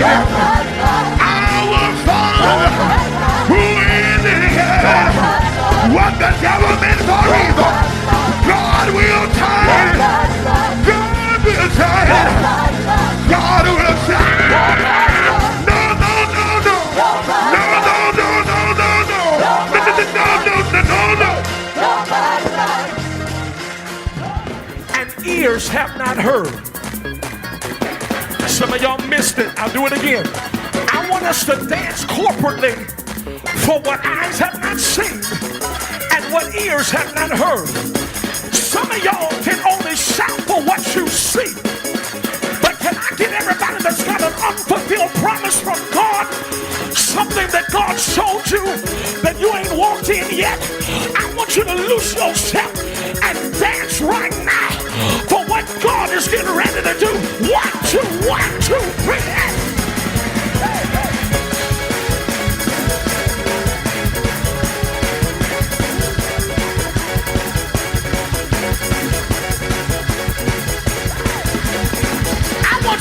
Our Father who is in heaven, what the devil meant for evil, God will turn. God will turn. God will turn. No, no, no, no. No, no, no, no, no, no. No, no, no, no. And ears have not heard. Some of y'all missed it. I'll do it again. I want us to dance corporately for what eyes have not seen and what ears have not heard. Some of y'all can only shout for what you see. But can I get everybody that's got an unfulfilled promise from God, something that God showed you that you ain't walked in yet? I want you to loose yourself and dance right now for what God is getting ready to do. 1, 2, 1, 2, 3, and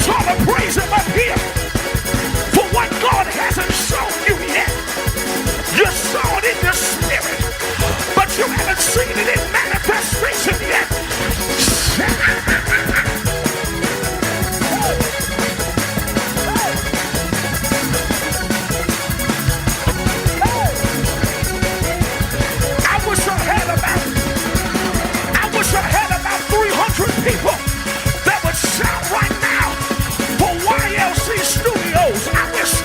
y'all to praise him up here for what God hasn't shown you yet. You saw it in the spirit, but you haven't seen it in manifestation yet. I wish I had about 300 people that would shout right now for YLC Studios. I wish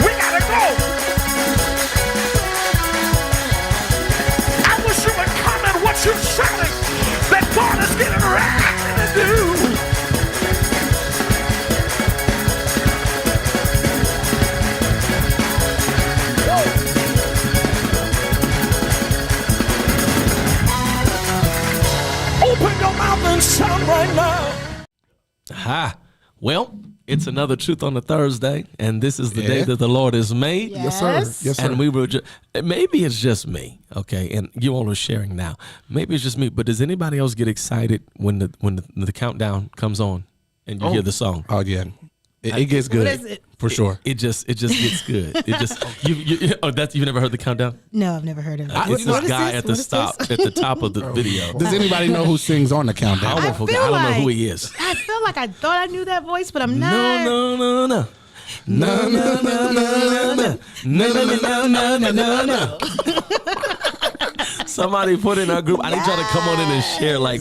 we gotta go. I wish you would comment what you're shouting that God is getting ready to do. Open your mouth and shout right now. Ha! Well, it's another Truth on a Thursday, and this is the day that the Lord has made. Yes, sir. Yes, sir. And we were just, maybe it's just me, okay? And you all are sharing now. Maybe it's just me, but does anybody else get excited when the countdown comes on and you hear the song? Oh, yeah. It gets good. What is it? For sure. It just gets good. It just you've never heard the countdown? No, I've never heard of it. It's this guy at the top of the video. Does anybody know who sings on the countdown? I don't know who he is. I feel like I thought I knew that voice, but I'm not. No. No. Somebody put in our group. I need y'all to come on in and share right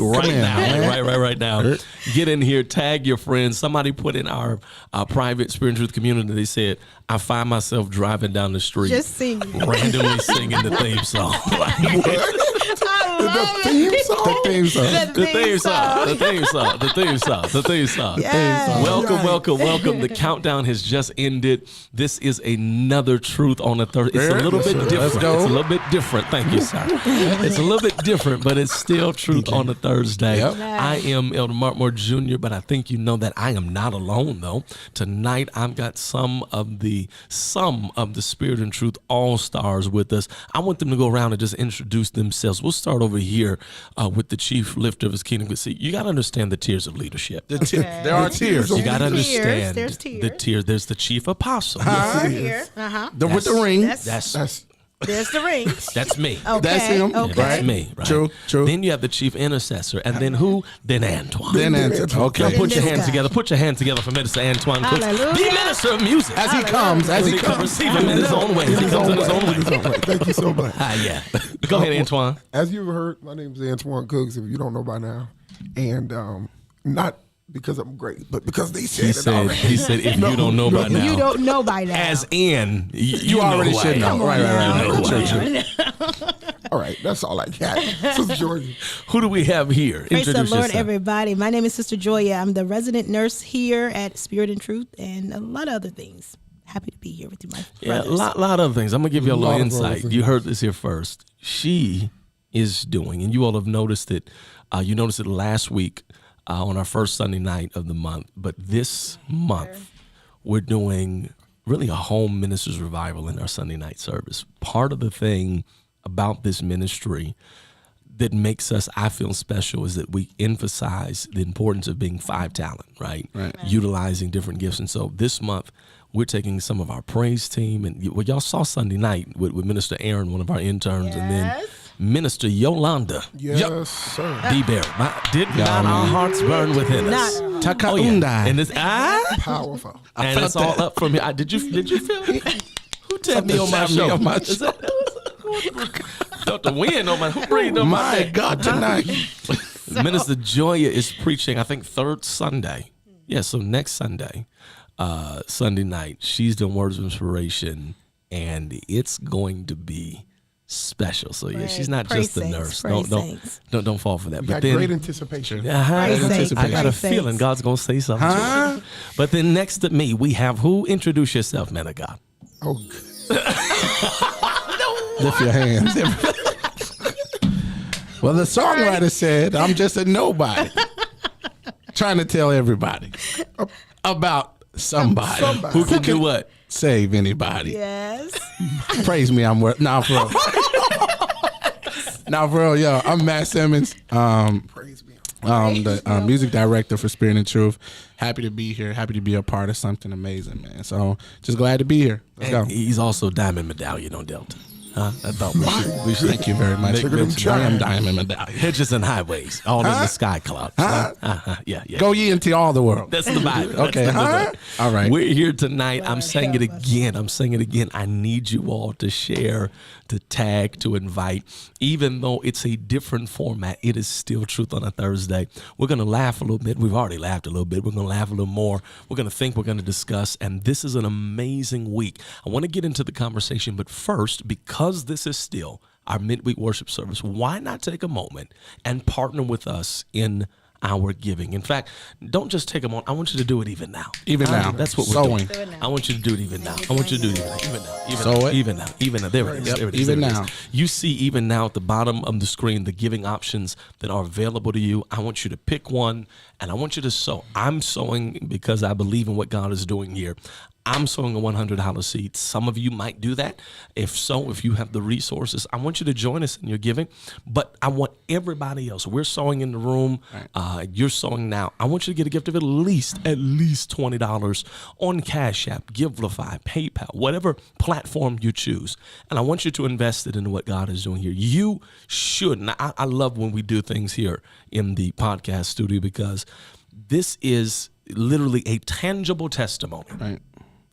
now. Get in here, tag your friends. Somebody put in our private Spirit and Truth community. They said, I find myself driving down the street, Just singing. randomly singing the theme song. The theme song. Yes. Welcome. The countdown has just ended. This is another Truth on a Thursday. It's a little bit different. It's a little bit different. Thank you, sir. It's a little bit different, but it's still Truth on a Thursday. Yep. I am Elder Markmore Jr., but I think you know that I am not alone, though. Tonight, I've got some of the Spirit and Truth All-Stars with us. I want them to go around and just introduce themselves. We'll start over here with the chief lifter of his kingdom. But see, you got to understand the tiers of leadership. There are tears. You got to understand There's the tier. There's the chief apostle. Here. With the ring. There's the ring. That's me. Okay. That's him. Okay. That's me. Right? True. Then you have the chief intercessor, and then who? Then Antoine. Okay. Now put your this hands guy. together. Put your hands together for Minister Antoine Cooks, Hallelujah. the minister of music. As he comes. Receive him in his own way. He comes in his own way. Thank you so much. Yeah. Go ahead, Antoine. As you've heard, my name is Antoine Cooks, if you don't know by now. And not because I'm great, but because they said it already. He said, if you don't know by now. You don't know by now. As in, you already should know. Right. All right, that's all I got. Sister Georgia. Who do we have here? Praise the Introduce Lord, yourself. everybody. My name is Sister Joya. I'm the resident nurse here at Spirit and Truth and a lot of other things. Happy to be here with you, my Yeah, brothers. a lot of things. I'm going to give you a little Lot of insight. things. You heard this here first. She is doing, and you all have noticed it You noticed it last week on our first Sunday night of the month. But this month, we're doing really a home ministers revival in our Sunday night service. Part of the thing about this ministry that makes us, I feel, special is that we emphasize the importance of being five talent, right? Utilizing different gifts. And so this month, we're taking some of our praise team, and y'all saw Sunday night with Minister Aaron, one of our interns, and then Minister Yolanda. Yes, sir. D-Bear. Did not our hearts burn within us? Takaunda. And it's Powerful. and it's all up from here. Did you feel it? Who tapped me on my Tapped me show? on my Is that- Felt the wind on my. Who breathed on my My neck? God, tonight. Minister Joya is preaching, I think, third Sunday. Yeah, so next Sunday, Sunday night, she's doing Words of Inspiration, and it's going to be special. So yeah, she's not Praise just the saints, nurse. praise Don't fall for that. We But got then, great anticipation. Praise saints, I got a praise feeling saints. God's gonna say something. To us. But then next to me, we have who? Introduce yourself, man of God. Oh, Lift your hands. Well, the songwriter said, I'm just a nobody. Trying to tell everybody about somebody Who can do what? save anybody. Yes. Praise me, I'm worth. Now for real. Now for real, yo, I'm Matt Simmons. praise me. The music director for Spirit and Truth. Happy to be here. Happy to be a part of something amazing, man. So just glad to be here. Let's go. And he's also Diamond Medallion on Delta. Huh? I thought we should Thank you very much. Make mention. I am Diamond Medallion. Hedges and highways, all in the sky clouds. Yeah. Go ye into all the world. That's the Bible. Okay, That's the huh? Bible. All right. We're here tonight. I'm saying it again. I need you all to share, to tag, to invite. Even though it's a different format, it is still Truth on a Thursday. We're going to laugh a little bit. We've already laughed a little bit. We're going to laugh a little more. We're going to think. We're going to discuss. And this is an amazing week. I want to get into the conversation. But first, because this is still our midweek worship service, why not take a moment and partner with us in our giving? In fact, don't just take a moment. I want you to do it even now. Even now. That's what we're Sowing. doing. I want you to do it even now. I want you to do it even now. Sow it. Even now. Even now. There it is. Yep, There it is. even There it is. now. You see even now at the bottom of the screen the giving options that are available to you. I want you to pick one, and I want you to sow. I'm sowing because I believe in what God is doing here. I'm sowing a $100 seed. Some of you might do that. If so, if you have the resources, I want you to join us in your giving. But I want everybody else. We're sowing in the room. You're sowing now. I want you to get a gift of at least $20 on Cash App, Givelify, PayPal, whatever platform you choose. And I want you to invest it in what God is doing here. You should. And I love when we do things here in the podcast studio because this is literally a tangible testimony. Right.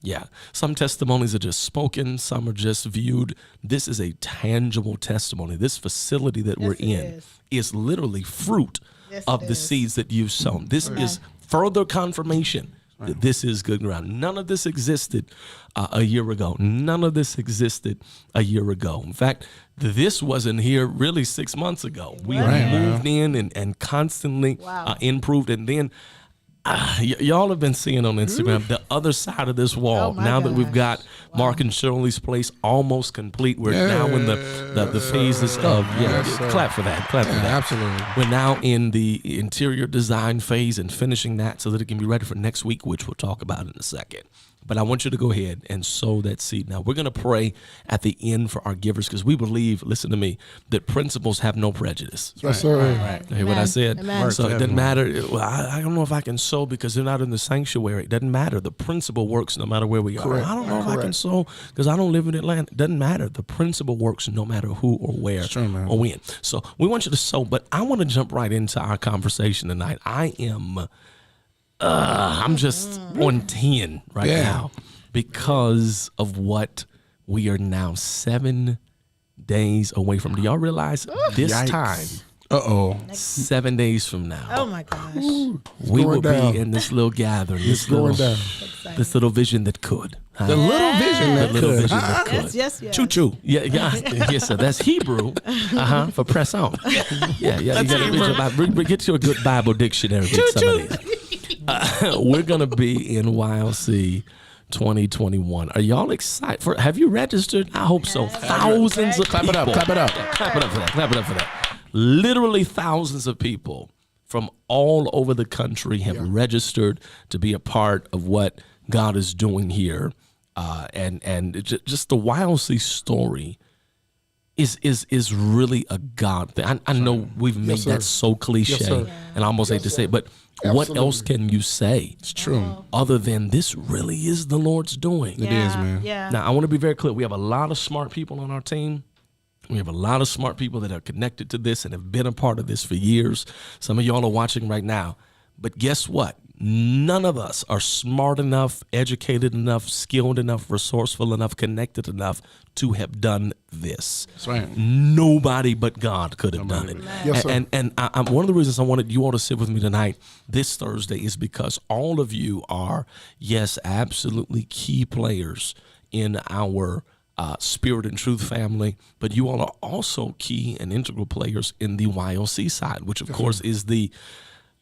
Yeah. Some testimonies are just spoken. Some are just viewed. This is a tangible testimony. This facility that we're in is literally fruit of the seeds that you've sown. This is further confirmation that this is good ground. None of this existed a year ago. None of this existed a year ago. In fact, this wasn't here really 6 months ago. We have moved in and constantly improved. And then y'all have been seeing on Instagram the other side of this wall. Now that we've got Mark and Shirley's place almost complete, we're now in the phases of clap for that. Clap for that. Absolutely. We're now in the interior design phase and finishing that so that it can be ready for next week, which we'll talk about in a second. But I want you to go ahead and sow that seed. Now, we're going to pray at the end for our givers because we believe, listen to me, that principles have no prejudice. Yes, sir. You hear what I said? Amen. So it doesn't matter. Well, I don't know if I can sow because they're not in the sanctuary. It doesn't matter. The principle works no matter where we are. Correct. I don't know if I can sow because I don't live in Atlanta. It doesn't matter. The principle works no matter who or where true, man. or when. So we want you to sow, but I want to jump right into our conversation tonight. I'm just on 10 right now because of what we are now 7 days away from. Do y'all realize this time, 7 days from now, Oh my gosh. we will down. be in this little gathering, this going little, down. this little vision that could. The little vision that The little could. vision that could. Yes. Choo-choo. Yeah, yes, sir. That's Hebrew, for press on. Yeah. You gotta read your Bible. Get you a good Bible dictionary with some of these. We're gonna be in YLC 2021. Are y'all excited? Have you registered? I hope so. Thousands of Clap it up. people. Clap it up. Clap it up for that. Clap it up for that. Literally thousands of people from all over the country have registered to be a part of what God is doing here. And just the YLC story is really a God thing. I know we've made that so cliche, and I almost hate to say it, but what else can you say? It's true. Other than this really is the Lord's doing. It is, man. Yeah. Now, I want to be very clear. We have a lot of smart people on our team. We have a lot of smart people that are connected to this and have been a part of this for years. Some of y'all are watching right now. But guess what? None of us are smart enough, educated enough, skilled enough, resourceful enough, connected enough to have done this. That's right. Nobody but God could have done it. Yes, sir. And I'm one of the reasons I wanted you all to sit with me tonight this Thursday is because all of you are, yes, absolutely key players in our Spirit and Truth family, but you all are also key and integral players in the YLC side, which of course is the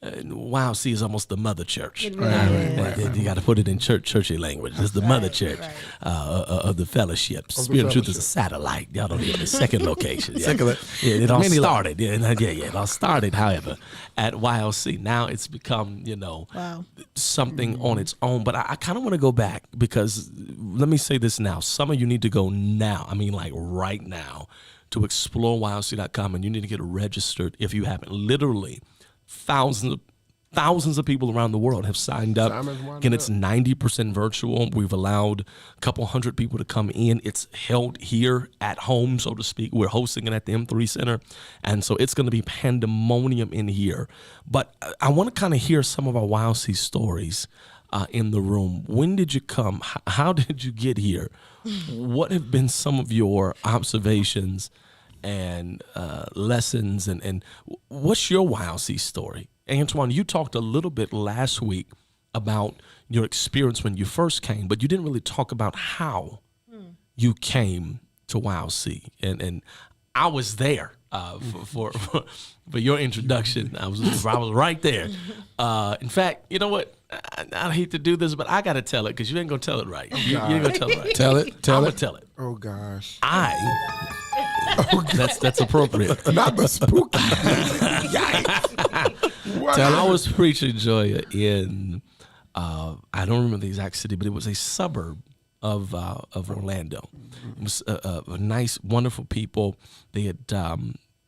YLC is almost the mother church. You got to put it in churchy language. It's the mother church of the fellowship. Spirit and Truth is a satellite. Y'all don't hear the second location. It all started. It all started, however, at YLC. Now it's become, something on its own. But I kind of want to go back because let me say this now. Some of you need to go now. I mean, like right now, to exploreylc.com, and you need to get registered if you haven't. Literally, thousands of people around the world have signed up. Again, it's 90% virtual. We've allowed a couple hundred people to come in. It's held here at home, so to speak. We're hosting it at the M3 Center. And so it's going to be pandemonium in here. But I want to kind of hear some of our YLC stories in the room. When did you come? How did you get here? What have been some of your observations and lessons, and what's your YLC story? Antoine, you talked a little bit last week about your experience when you first came, but you didn't really talk about how you came to YLC. And I was there for your introduction. I was right there. In fact, you know what? I hate to do this, but I got to tell it because you ain't going to tell it right. You ain't going to tell it right. Tell it. I'm going to tell it. Oh, gosh. That's appropriate. Not the spooky. I was preaching, Joya, in I don't remember the exact city, but it was a suburb of Orlando. It was a nice, wonderful people. They had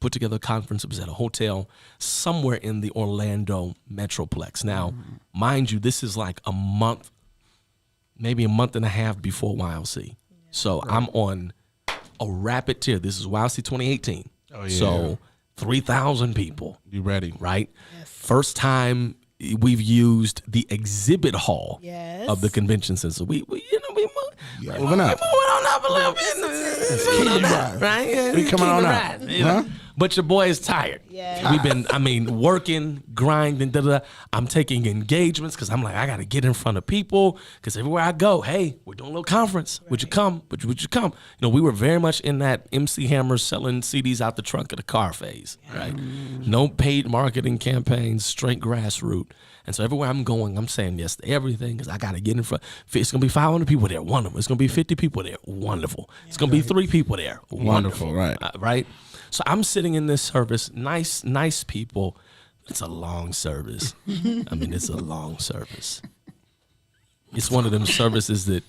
put together a conference. It was at a hotel somewhere in the Orlando Metroplex. Now, mind you, this is like a month, maybe a month and a half before YLC. So I'm on a rapid tier. This is YLC 2018. Oh, yeah. So 3,000 people. You ready? Right? Yes. First time we've used the exhibit hall of the convention center. We moving up a little bit. Right? We coming on up. Huh? But your boy is tired. Yeah. We've been, working, grinding, I'm taking engagements because I'm like, I got to get in front of people because everywhere I go, hey, we're doing a little conference. Right. Would you come? Would you come? We were very much in that MC Hammer selling CDs out the trunk of the car phase, right? No paid marketing campaigns, straight grassroots. And so everywhere I'm going, I'm saying yes to everything because I got to get in front. It's going to be 500 people there. Wonderful. It's going to be 50 people there. Wonderful. It's going to be 3 people there. Wonderful. Right. Right. So I'm sitting in this service, nice people. It's a long service. It's a long service. It's one of them services that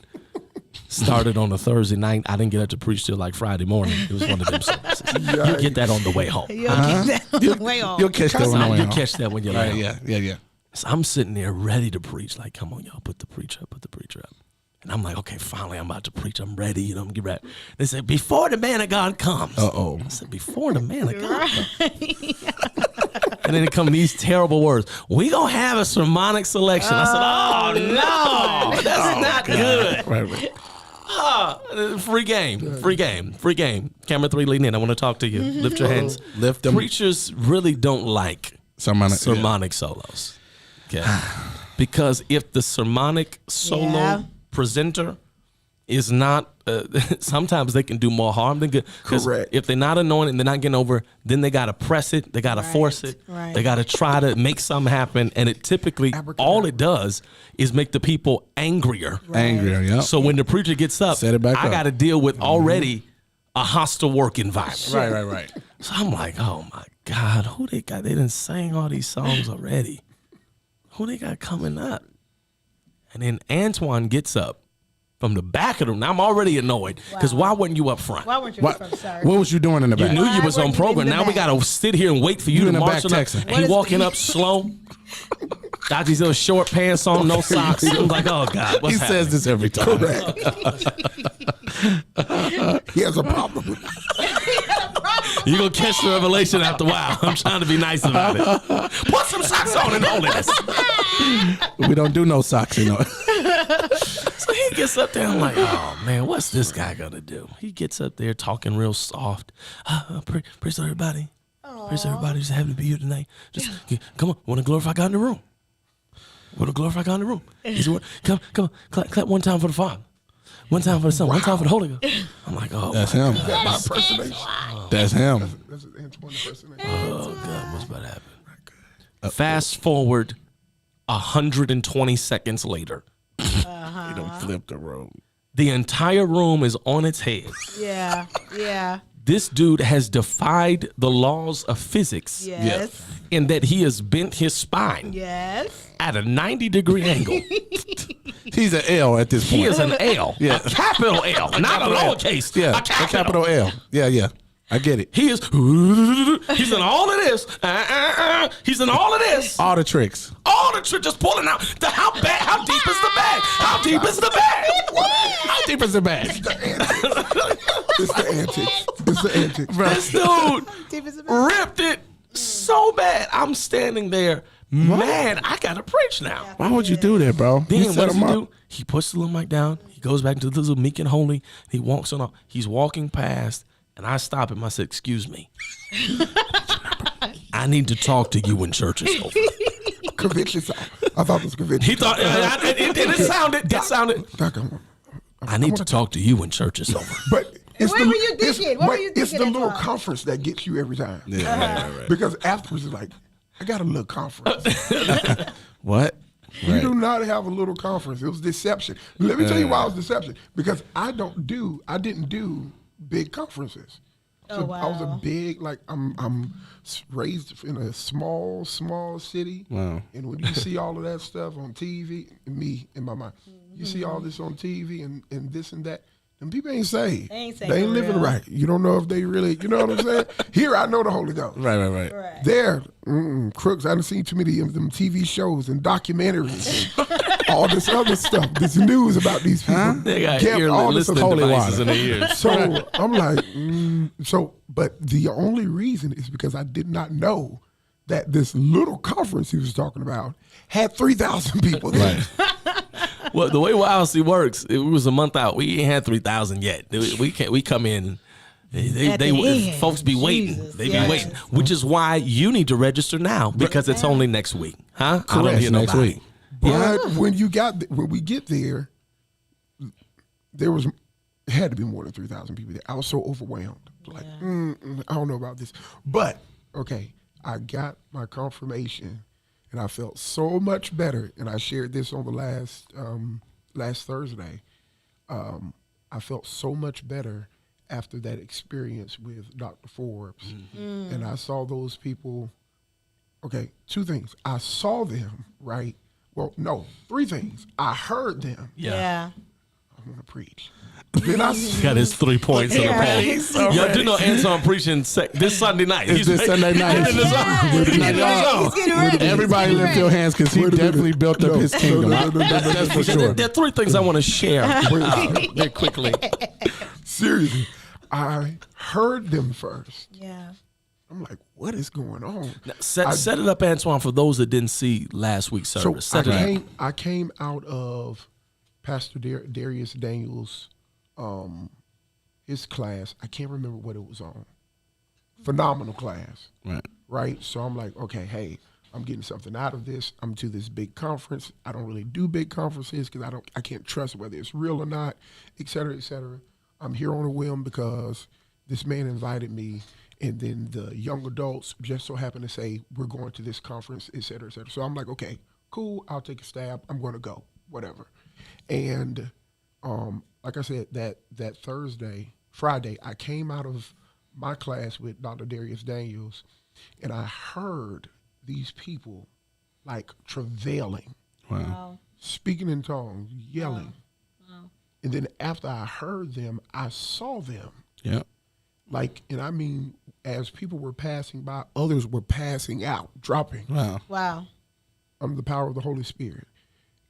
started on a Thursday night. I didn't get up to preach till like Friday morning. It was one of them services. You get that on the way home. You'll get that on the way home. You'll catch that on the way home. You'll catch that when you're like, yeah. So I'm sitting there ready to preach. Like, come on, y'all, put the preacher up. And I'm like, okay, finally, I'm about to preach. I'm ready. I'm get ready. They said, before the man of God comes. Uh-oh. I said, before the man of God comes. And then it come these terrible words. We going to have a sermonic selection. I said, no, that's not good. Right. Free game. Camera 3 leading in. I want to talk to you. Lift your hands. Lift them. Preachers really don't like sermonic solos. Okay. Because if the sermonic solo presenter is not, sometimes they can do more harm than good. Correct. If they're not anointed and they're not getting over, then they got to press it. They got to force it. Right. They got to try to make something happen. And it typically, all it does is make the people angrier. Right. Angrier, yeah. So when the preacher gets up, Set it back I up. got to deal with already a hostile work environment. Right. So I'm like, oh my God, who they got? They done sang all these songs already. Who they got coming up? And then Antoine gets up from the back of the room. Now I'm already annoyed because why wasn't you up front? Why weren't you What, from sorry? what was you doing in the You back? knew you Why was on weren't you program. in the Now we back? gotta sit here and wait for you You to in the back marshal up. texting. And What he is walking the- up slow. Got these little short pants on, no socks. I'm like, oh God, what's He happening? says this every time. He has a problem with it. You gonna catch the revelation after a while. I'm trying to be nice about it. Put some socks on and holiness. We don't do no socks, you know. So he gets up there. I'm like, oh man, what's this guy gonna do? He gets up there talking real soft. Praise everybody. Praise everybody. Just happy to be here tonight. Just come on. Want to glorify God in the room? Want to glorify God in the room? He said, come on. Clap one time for the Father. One time for the Son. One time for the Holy Ghost. I'm like, oh, That's him. Is that my impersonation? That's him. That's an Antoine impersonation. oh God, what's about to happen? Fast forward 120 seconds later. He don't flip the road. The entire room is on its head. Yeah, yeah, This dude has defied the laws of physics yes, in that he has bent his spine yes. at a 90-degree angle. He's an L at this point. He is an L, Yeah. a capital L, not a lowercase. Yeah, a capital. L. Yeah. I get it. He is. He's in all of this. He's in all of this. All the tricks. All the trick just pulling out. How bad? How deep is the bag? How deep is the bag? How deep is the bag? It's the antics. It's the antics. This dude ripped it so bad. I'm standing there. Man, I gotta preach now. Why would you do that, bro? Then You what set does him he up. do? He puts the little mic down. He goes back to the little meek and holy. He walks on. He's walking past, and I stop him. I said, "Excuse me. I need to talk to you when church is over." Conviction song. I thought it was conviction. He thought it sounded. It sounded. Doc, I need to talk to you when church is over. But it's What were you thinking? What were you It's thinking, the little Antoine? conference that gets you every time. Yeah, right. Because afterwards it's like, I got a little conference. What? You do not have a little conference. It was deception. Let me tell you why it was deception. Because I didn't do big conferences. So I was a wow. big, like I'm raised in a small city. Wow. And when you see all of that stuff on TV, me in my mind, you see all this on TV and this and that, and people ain't saved. They ain't They saved ain't for living real. right. You don't know if they really, you know what I'm saying? Here I know the Holy Ghost. Right. Right. There, crooks. I done seen too many of them TV shows and documentaries, and all this other stuff. This news about these people. They got Kept ear all this listening holy devices water. in their ears. So I'm like, but the only reason is because I did not know that this little conference he was talking about had 3,000 people there. Well, the way YLC works, it was a month out. We ain't had 3,000 yet. We can't. We come in. At the end. Folks be waiting. Jesus, They yes. be waiting, which is why you need to register now because it's only next week, huh? I don't Correct, hear next nobody. week. But when we get there, it had to be more than 3,000 people there. I was so overwhelmed. Like, I don't know about this. But, okay, I got my confirmation, and I felt so much better, and I shared this on the last Thursday. I felt so much better after that experience with Dr. Forbes. And I saw those people, okay, two things. I saw them, right? Well, no, three things. I heard them. Yeah. I want to preach. Then I Got his 3 points in the poll. Y'all do know Anton preaching this Sunday night. It's this Sunday night. He's in his own. He's getting ready. Everybody lift your hands because he definitely built up his kingdom. That's for sure. There are 3 things I want to share very quickly. seriously, I heard them first. Yeah. I'm like, what is going on? Set it up, Antoine, for those that didn't see last week's So service. Set it up. I came out of Pastor Darius Daniels' his class. I can't remember what it was on. Phenomenal class. Right? So I'm like, okay, hey, I'm getting something out of this. I'm to this big conference. I don't really do big conferences because I can't trust whether it's real or not, et cetera, et cetera. I'm here on a whim because this man invited me, and then the young adults just so happen to say, we're going to this conference, et cetera, et cetera. So I'm like, okay, cool, I'll take a stab. I'm going to go, whatever. And like I said, that Friday, I came out of my class with Dr. Darius Daniels, and I heard these people like travailing, speaking in tongues, yelling. And then after I heard them, I saw them. Yeah. Like, and I mean, as people were passing by, others were passing out, dropping. Wow. Under the power of the Holy Spirit.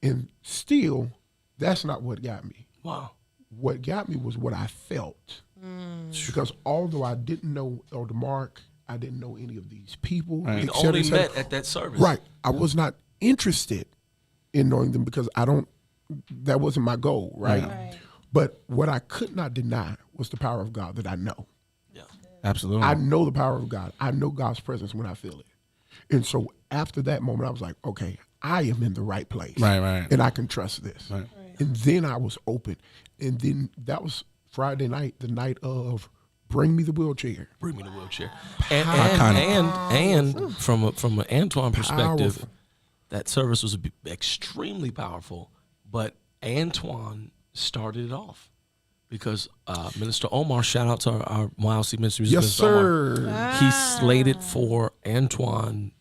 And still, that's not what got me. Wow. What got me was what I felt. Because although I didn't know Elder Mark, I didn't know any of these people. You et cetera, only et cetera. met at that service. Right. I was not interested in knowing them because that wasn't my goal, right? But what I could not deny was the power of God that I know. Yeah. Absolutely. I know the power of God. I know God's presence when I feel it. And so after that moment, I was like, okay, I am in the right place. Right. And I can trust this. Right. And then I was open. And then that was Friday night, the night of Bring Me the Wheelchair. Bring me the wheelchair. And from an Antoine perspective, Powerful. that service was extremely powerful. But Antoine started it off because Minister Omar, shout out to our YLC ministry. Yes, Minister Omar, sir. he slated for Antoine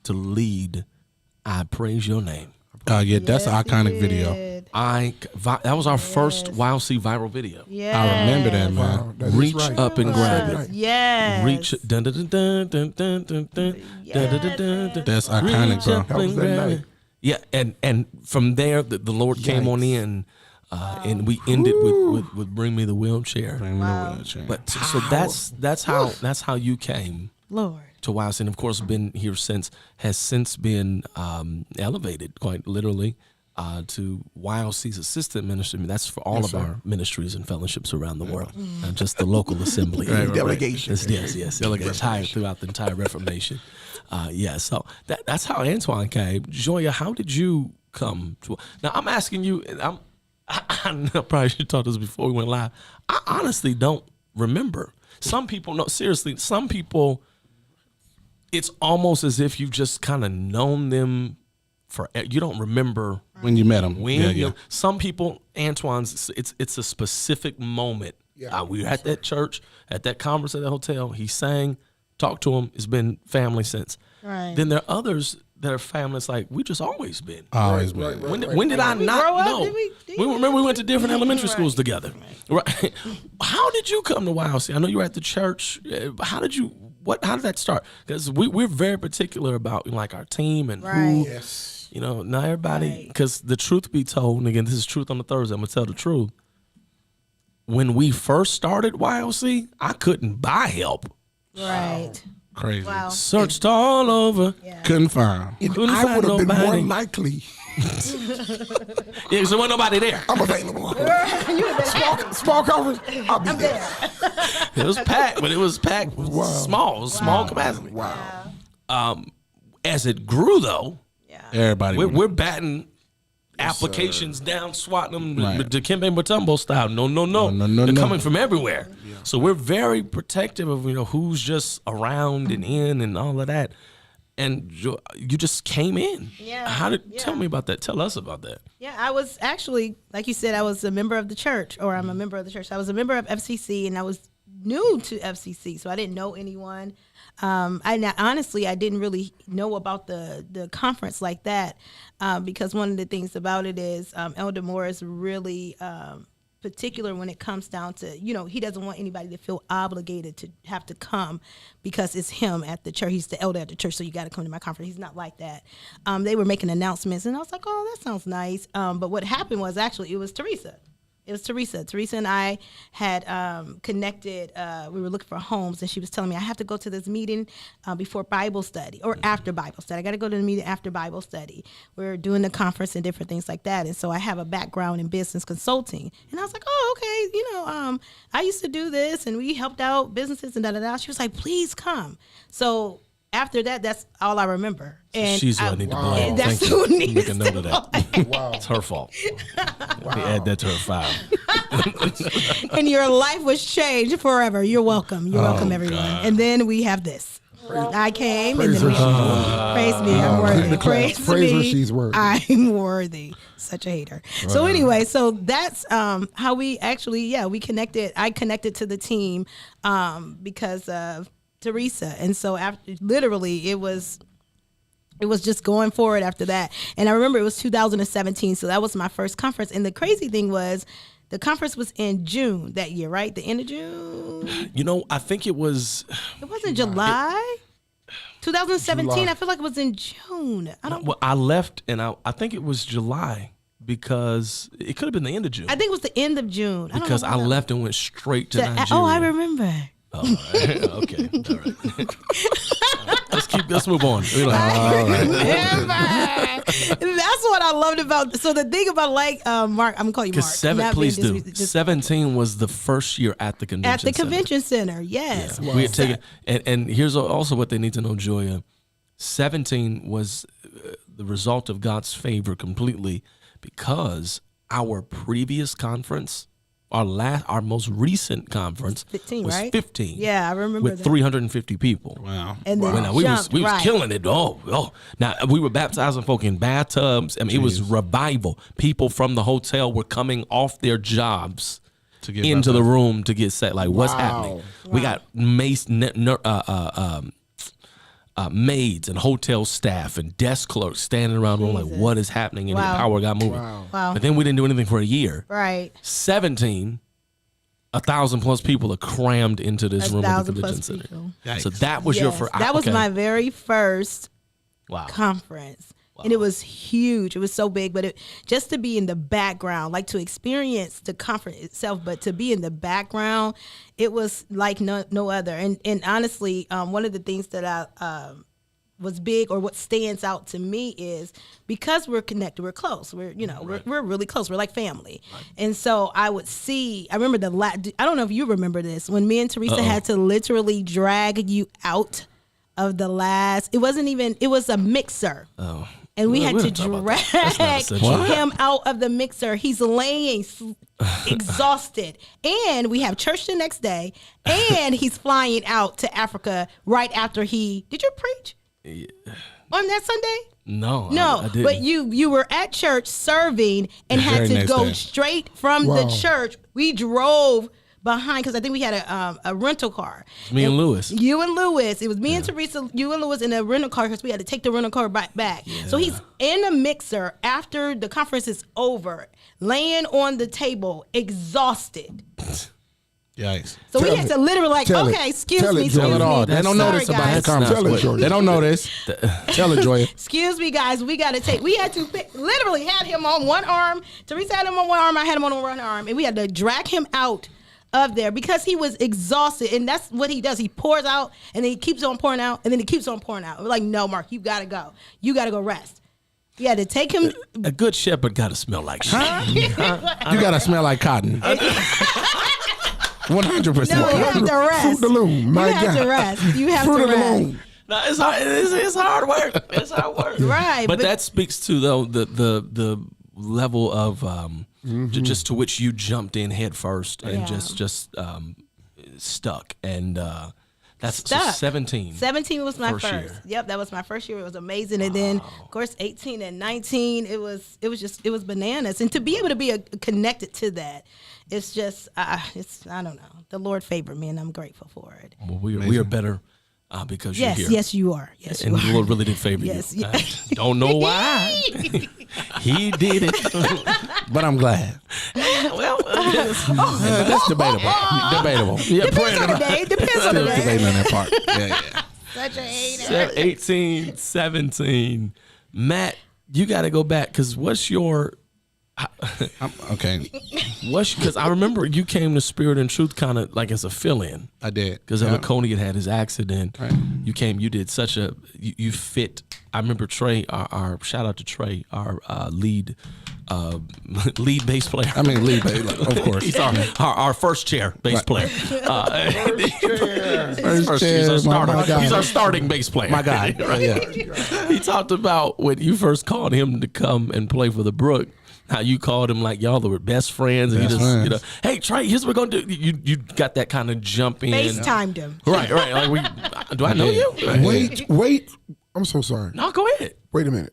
to lead I Praise Your Name. Yeah, that's an Yes, he iconic video. did. That was our first YLC viral video. Yes. I remember that, man. Wow, that is Reach right. up and grab Right. it. Yes. Reach dun dun dun dun dun dun dun dun dun dun dun dun. That's iconic, Reach bro. up That was and that grab night. it. Yeah, and from there the Lord came on in, and we ended with Bring Me the Wheelchair. Bring me the wheelchair. But so that's how you came Lord. to YLC, and of course been here has since been elevated quite literally to YLC's assistant ministry. I mean, that's for all of our ministries and fellowships around the world, not just the local assembly. Delegation. Yes. Delegation throughout the entire Reformation. So that's how Antoine came. Joya, how did you come to? Now I'm asking you. I probably should talk this before we went live. I honestly don't remember. Some people, no, seriously, some people, it's almost as if you've just kind of known them for. You don't remember when you met him. when. Some people, Antoine's, it's a specific moment. We were at that church, at that conference at the hotel. He sang, talked to him. It's been family since. Right. Then there are others that are family. It's like we just always been. Always been. When did I not grow up? know? Did we- Remember we went to different elementary schools together. Right. How did you come to YLC? I know you were at the church. How did that start? Because we're very particular about like our team and who. Yes. Not everybody. Because the truth be told, and again, this is Truth on the Thursday. I'm gonna tell the truth. When we first started YLC, I couldn't buy help. Right. Crazy. Wow. Searched all over. Couldn't find. And Couldn't I find would have been more nobody. likely. Yeah, so wasn't nobody there. I'm available. small conference. I'll be there. It was packed, but it was packed with small capacity. Wow. As it grew, though, Everybody. we're batting applications down, swatting them Right. to Kembe Mutombo style. No. They're coming from everywhere. So we're very protective of who's just around and in and all of that. And you just came in. Yeah. Tell me about that? Tell us about that. Yeah, I was actually, like you said, I was a member of the church, or I'm a member of the church. I was a member of FCC, and I was new to FCC, so I didn't know anyone. Honestly, I didn't really know about the conference like that, because one of the things about it is Elder Moore is really particular when it comes down to, he doesn't want anybody to feel obligated to have to come because it's him at the church. He's the elder at the church, so you got to come to my conference. He's not like that. They were making announcements, and I was like, oh, that sounds nice. But what happened was actually it was Teresa. It was Teresa. Teresa and I had connected. We were looking for homes, and she was telling me I have to go to this meeting before Bible study or after Bible study. I got to go to the meeting after Bible study. We're doing the conference and different things like that. And so I have a background in business consulting. And I was like, oh, okay. I used to do this, and we helped out businesses and da-da-da. She was like, please come. So after that, that's all I remember. And She's who I need to blame. That's Thank who you. needs Make a note of that. Wow. It's her fault. Let me add that to her file. And your life was changed forever. You're welcome. You're welcome, everyone. And then we have this. I came and Praise then her, praise me. I'm worthy. Praise her, me. she's worthy. I'm worthy. Such a hater. So anyway, so that's how we actually, we connected. I connected to the team because of Teresa. And so after, literally, it was just going forward after that. And I remember it was 2017, so that was my first conference. And the crazy thing was, the conference was in June that year, right? The end of June? You know, I think it was. It wasn't July? 2017, July. I feel like it was in June. Well, I left, and I think it was July, because it could have been the end of June. I think it was the end of June. Because I left and went straight to Nigeria. Oh, I remember. Oh, all right. Okay. All right. Let's move on. We're like, all right. That's what I loved about. So the thing about Mark, I'm gonna call you Mark. Please do. 17 was the first year at the convention. At the convention center, yes. Yeah. Wow. We had taken, and here's also what they need to know, Joya. 17 was the result of God's favor completely, because our previous conference, our most recent conference 15, was right? 15. Yeah, I remember with that. 350 people. Wow. And then Now, we was right. killing it. Oh. Now, we were baptizing folk in bathtubs. I mean, it was revival. People from the hotel were coming off their jobs To get into the baptized. room to get set. Like, what's Wow. happening? We got maids and hotel staff and desk clerks standing around the room like, Jesus. what is happening? And Wow. the power of God moving. Wow. But then we didn't do anything for a year. Right. 17, 1,000 plus people are crammed into this room at the 1,000 convention plus center. people. So that was your Yes, first. that was okay. my very first Wow. conference. And it was huge. It was so big, but just to be in the background, like to experience the conference itself, but to be in the background, it was like no other. And honestly, one of the things that I was big, or what stands out to me, is because we're connected, we're close. We're we're really close. We're like family. Right. And so I remember I don't know if you remember this, when me and Teresa had to literally drag you out of the last. It was a mixer. Oh. And we had to don't talk about drag that. That's not essential. him out of the mixer. He's laying exhausted. And we have church the next day. And he's flying out to Africa right after did you preach? On that Sunday? No, I didn't. But you were at church serving and The had very to next go day. straight from the church. We drove behind, because I think we had a rental car. Me and Lewis. You and Lewis. It was me and Teresa, you and Lewis in a rental car, because we had to take the rental car back. Yeah. So he's in a mixer after the conference is over, laying on the table, exhausted. Yikes. So we had to literally Tell it. okay, excuse Tell me. it, Joy. Tell it all. They don't know Sorry, this about guys. the conference. Tell it, Joy. They don't know this. Tell it, Joy. Excuse me, guys. We had to literally had him on one arm. Teresa had him on one arm. I had him on one arm. And we had to drag him out of there because he was exhausted. And that's what he does. He pours out, and then he keeps on pouring out, and then he keeps on pouring out. We're like, no, Mark, you got to go. You got to go rest. You had to take him. A good shepherd got to smell like shit. You gotta smell like cotton. 100%. No, you have to rest. Fruit of the loom. My You have God. to rest. You have Fruit to of the rest. loom. No, it's hard. It's hard work. It's hard work. Right. But that speaks to the level of just to which you jumped in head first and Yeah. just stuck, and that's Stuck. So 17. 17 was my first. year. Yep, that was my first year. It was amazing. And then, of course, 18 and 19, it was bananas. And to be able to be connected to that, it's just, I don't know. The Lord favored me, and I'm grateful for it. Well, we are better because you're here. Yes, you are. Yes, you And are. the Lord really did favor Yes, you. yeah. I don't know why. He did it. But I'm glad. Well, That's debatable. Debatable. Yeah, Depends on the day. Depends on the Still day. debating on that part. Yeah. Such a hater. 18, 17. Matt, you got to go back, because what's your... Okay. Because I remember you came to Spirit and Truth kind of like as a fill-in. I did. Because Yeah. Coney had his accident. Right. You came, you did such a, you fit. I remember Trey, our shout out to Trey, our lead bass player. I mean, lead, of course. He's our first chair bass player. First He's our chair, starter. my guy. He's our starting bass player. My guy. Right? Yeah. He talked about when you first called him to come and play for the Brook, how you called him like y'all were best friends, and Best you just, friends. hey Trey, here's what we're gonna do. You got that kind of jump in. FaceTimed him. Right. Like do I know you? Wait. I'm so sorry. No, go ahead. Wait a minute.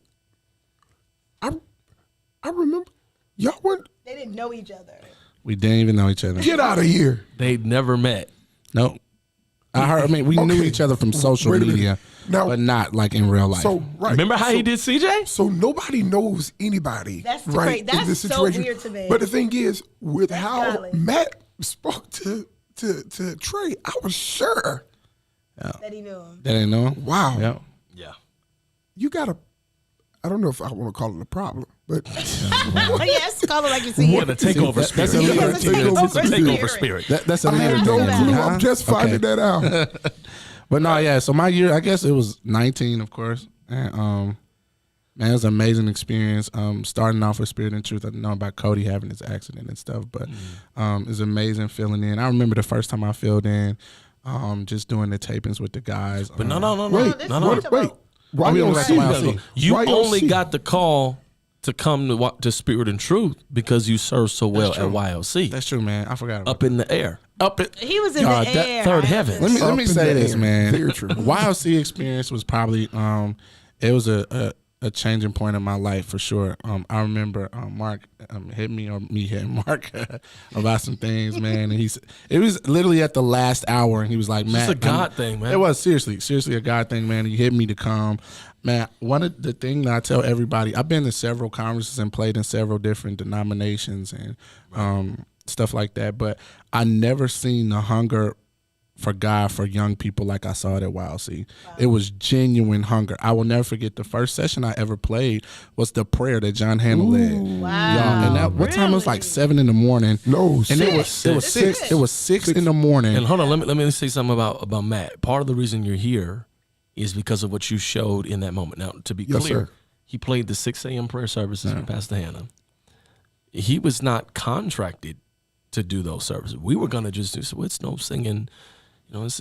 I remember y'all went. They didn't know each other. We didn't even know each other. Get out of here. They'd never met. Nope. I mean, we knew each other from social Wait a minute. media, Now- but not like in real life. So right. Remember how so, he did CJ? So nobody knows anybody. That's right great. That's in this so situation. weird to me. But the thing is, with how golly. Matt spoke to Trey, I was sure. That he knew him. That ain't know. Wow. Yeah. Yeah. You got a. I don't know if I want to call it a problem, but Yes, call it like you see What a it. takeover that- spirit. that's a leader It's a takeover It's a takeover spirit. That's a I leader had no thing. clue. Huh? I'm just finding Okay. that out. But no, yeah. So my year, I guess it was 19, of course. And man, it was an amazing experience. Starting off with Spirit and Truth, I know about Cody having his accident and stuff, but it was amazing filling in. I remember the first time I filled in, just doing the tapings with the guys. But no. Wait, this no. is wait. Oh, we went back to YLC. YLC. You YLC. only got the call to come to Spirit and Truth because you served so well at YLC. That's true, man. I forgot about Up in the air. Up it. He was in God, the that air. third I heaven. understand. Let me Up in say the this, air. man. Very true. YLC experience was probably it was a changing point in my life for sure. I remember Mark hit me or me hitting Mark about some things, man. And it was literally at the last hour, and he was like, "Matt, It's a God thing, man. It was seriously a God thing, man. He hit me to come. Man, one of the things that I tell everybody, I've been to several conferences and played in several different denominations and stuff like that, but I never seen the hunger for God for young people like I saw it at YLC. It was genuine hunger. I will never forget the first session I ever played was the prayer that John Hannah led. Wow. Y'all, and that what time it was like 7 in the morning. No, And it was Six. 6. It was 6 in the morning. And hold on, let me say something about Matt. Part of the reason you're here is because of what you showed in that moment. Now, to be Yes, clear, sir. he played the 6 a.m. prayer services with Pastor Hannah. He was not contracted to do those services. We were gonna just do so. It's no singing. You know, it's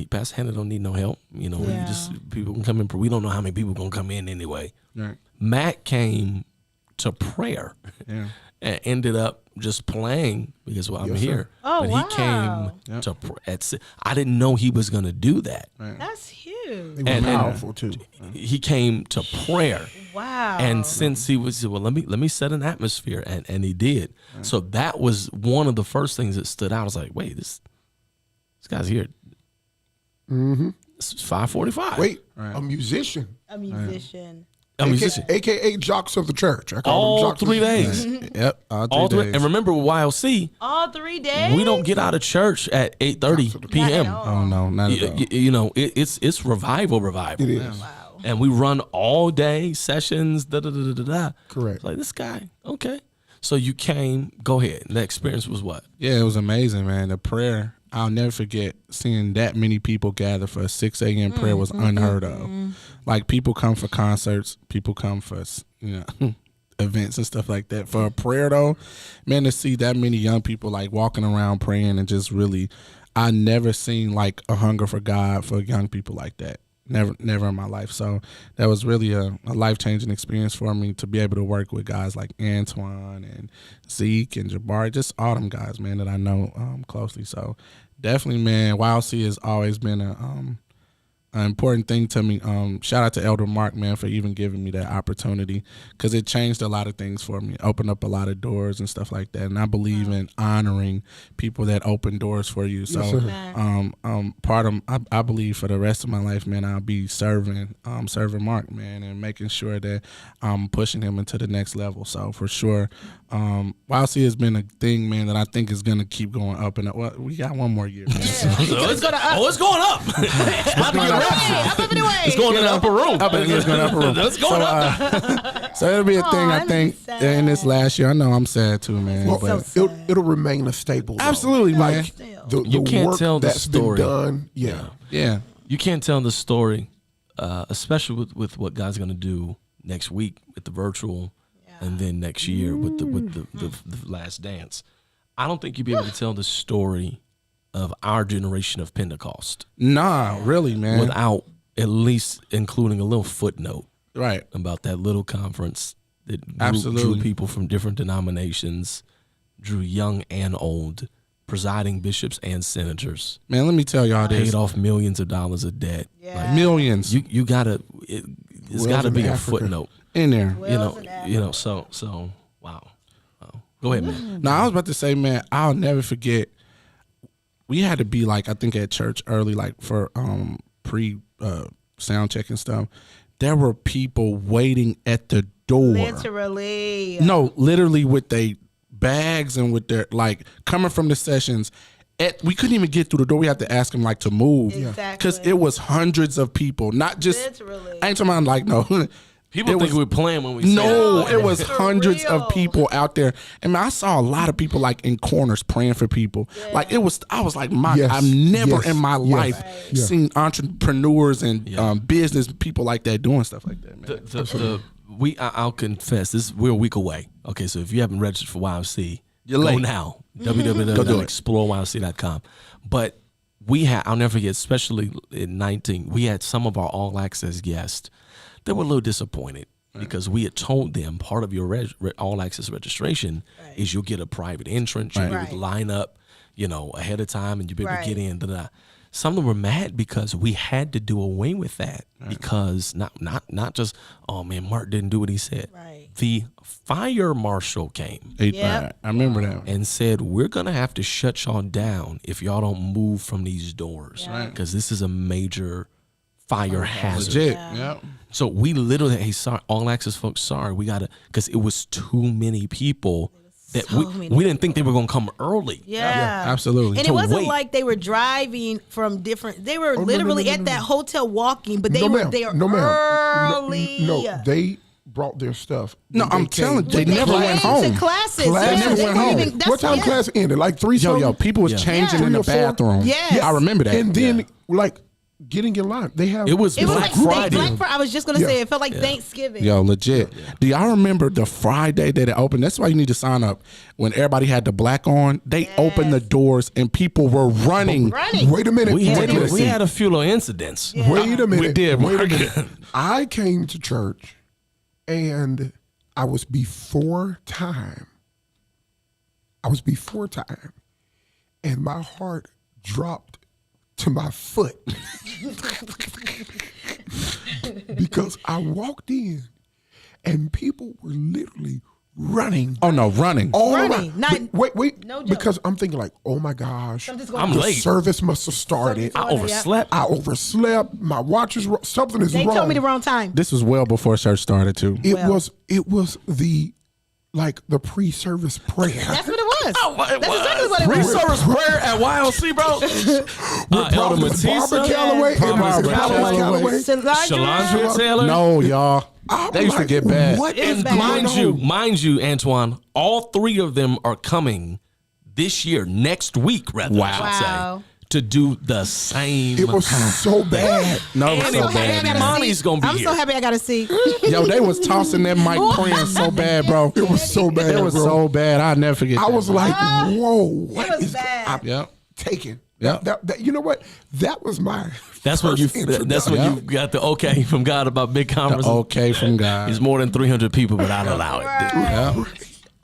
Pastor Hannah don't need no help. You know, Yeah. you just people can come in. We don't know how many people gonna come in anyway. Right. Matt came to prayer Yeah. and ended up just playing because I'm Yes, sir. here. Oh, but wow. he came to I didn't know he was gonna do that. That's huge. it was And- powerful too. He came to prayer. Wow. And since he was, well, let me set an atmosphere, and he did. So that was one of the first things that stood out. I was like, wait, this guy's here. Mm-hmm. It's 5:45. Wait, a musician, a musician. a musician. AKA jocks of the church. I call All them jocks 3 of the days. Yep. All 3 days. And remember, with YLC, All 3 days. we don't get out of church at 8:30 p.m. Not at all. Oh no, not at all. You know, it's revival. It is. Wow. And we run all day sessions. Da. Correct. It's like this guy. Okay. So you came. Go ahead. The experience was what? Yeah, it was amazing, man. The prayer, I'll never forget seeing that many people gather for a 6 a.m. prayer was unheard of. Like, people come for concerts, people come for, events and stuff like that. For a prayer, though, man, to see that many young people, like, walking around praying and just really, I never seen, like, a hunger for God for young people like that. Never in my life. So that was really a life-changing experience for me to be able to work with guys like Antoine and Zeke and Jabari, just all them guys, man, that I know closely. So definitely, man, YLC has always been an important thing to me. Shout out to Elder Mark, man, for even giving me that opportunity, because it changed a lot of things for me, opened up a lot of doors and stuff like that. And I believe in honoring people that open doors for you. So, I believe for the rest of my life, man, I'll be serving Mark, man, and making sure that I'm pushing him into the next level. So for sure, YLC has been a thing, man, that I think is gonna keep going up and up. Well, we got one more year, man. So. It's going up. It's about to get raptured. Up and away. It's going in the upper room. It's going upper room. It's going up. So it'll be a thing, I I'm think, sad. in this last year. I know I'm sad too, man. Well, but it'll remain a staple. though. absolutely, man. Still. The You can't work tell the that's story. been done. Yeah. Yeah. You can't tell the story, especially with what God's going to do next week with the virtual, and then next year with the last dance. I don't think you'd be able to tell the story of our generation of Pentecost Nah, really, man. without at least including a little footnote Right. about that little conference that drew Absolutely. people from different denominations, drew young and old, presiding bishops and senators, Man, let me tell y'all this. paid off millions of dollars of debt. Yeah. Millions You gotta it's Wells gotta in be a Africa. footnote. in there. Wells and You know. So wow. Go ahead, man. Now, I was about to say, man, I'll never forget we had to be like, I think at church early, like for pre sound check and stuff. There were people waiting at the door. Literally. No, literally with their bags and with their like coming from the sessions. We couldn't even get through the door. We had to ask them like to move. Exactly. Because it was hundreds of people, not just. Literally. I ain't talking about like no. People think we're playing when we say No, that. it was For hundreds real. of people out there. And man, I saw a lot of people like in corners praying for people. Like I was like, Yes, I've never yes, in my yes. life Right. seen entrepreneurs and business people like that doing stuff like that, man. I'll confess, we're a week away. Okay, so if you haven't registered for YLC, You're go late. now. Go do it. www.exploreylc.com. But I'll never forget, especially in 19, we had some of our all access guests that were a little disappointed because we had told them part of your all access registration is you'll get a private entrance, you'll be able to line up, ahead of time, and you'll be able to get in. Some of them were mad because we had to do away with that because not just, oh man, Mark didn't do what he said. Right. The fire marshal came I remember that. and said, we're going to have to shut y'all down if y'all don't move from these doors because this is a major fire hazard. Legit. Yeah. So we literally, hey, sorry, all access folks, sorry, we got to, because it was too many people that we didn't think they were going to come early. Yeah. Absolutely. And To it wasn't wait. like they were driving from different. They were no, literally no, at no, that no. hotel walking, but they No, were ma'am. there No, ma'am. early. No, they brought their stuff. No, when I'm they telling came. you, they never went home. To classes. Class Yeah, never they went weren't home. even- that's- What time yeah. class ended? Like 3 Yo, something? people was changing in 3 the or 4? bathroom. Yes. Yeah, I remember that. And then like getting in line. They have It was It was Black like Friday. Black Friday. I was just gonna Yeah. say it felt like Thanksgiving. Yo, legit. Do y'all remember the Friday that it opened? That's why you need to sign up. When everybody had the black on, they opened the doors and people were running. Wait a minute. We wait a minute. had a few little incidents. Wait a minute. We did, Wait a Mark. minute. I came to church and I was before time. And my heart dropped to my foot because I walked in and people were literally running. Oh no, running. All Running, around. not- Wait. no joke. Because I'm thinking like, oh my gosh, Something's I'm the late. service must have started. I overslept. I overslept. My watch is wrong. Something is They wrong. told me the wrong time. This was well before church started too. It was the pre-service prayer. That's what it was. It That's was. exactly what it was. Pre-service prayer at YLC, bro. Elder Prophetess Barbara Matissa, Calloway, Prophetess Calloway. Shalandra Taylor. No, y'all. I'm They used to like, get bad. What It was is bad. going on? Mind you, Antoine, all 3 of them are coming this year, next week, rather, I should Wow. say, to do the same. It was so bad. No, it was And so so happy I bad. got a Monty's seat. gonna be I'm here. so happy I got a seat. Yo, they was tossing that mic praying so bad, bro. It was so bad. It was bro. so bad. I'll never forget. I that. was like, whoa, what was is bad. I'm Yep. taken. Yep. That, you know what? That was my. That's when you. first That's when you got the okay from God about big conferences. okay from God. It's more than 300 people, but I'll allow it. Yeah.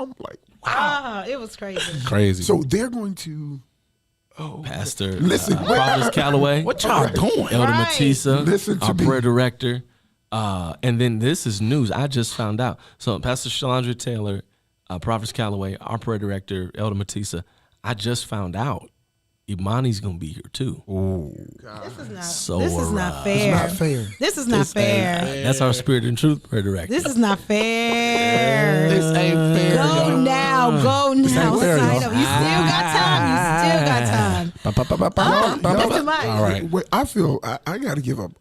I'm like, wow. Ah, it was crazy. Crazy. So they're going to. Pastor, Listen, wait. Prophetess Calloway, what y'all doing? Elder Right. Matissa, Listen to our me. prayer director, and then this is news. I just found out. So Pastor Shalandra Taylor, Prophetess Calloway, our prayer director, Elder Matissa. I just found out Imani's gonna be here too. This is not. So this is not fair. Not fair. This is not fair. That's our Spirit and Truth prayer director. This is not fair. This ain't fair. Go now. Go now. ain't fair, Sign y'all. up. You still got time. You still got time. That's too much. All right. Wait, I feel I got to give up.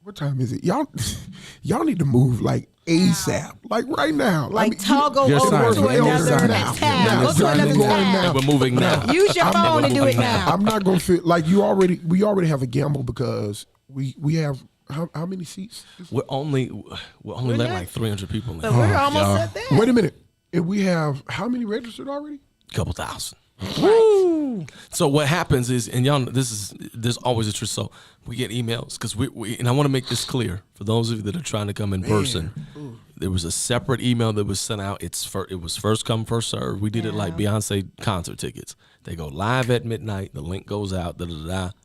What time is it? Y'all need to move like ASAP, like right now. Like toggle You're over signed. to You're another signed. next Now. tab. Go to Sign another going tab. now. We're moving now. Use your phone and do it now. I'm not gonna feel like we already have a gamble because we have how many seats? We're only letting not- like 300 people in. But we're almost at that. Wait a minute. And we have how many registered already? Couple thousand. Woo! So what happens is, and y'all, this always a truth. So we get emails because we and I want to make this clear for those of you that are trying to come in person. There was a separate email that was sent out. It was first come, first serve. We did it like Beyonce concert tickets. They go live at midnight. The link goes out.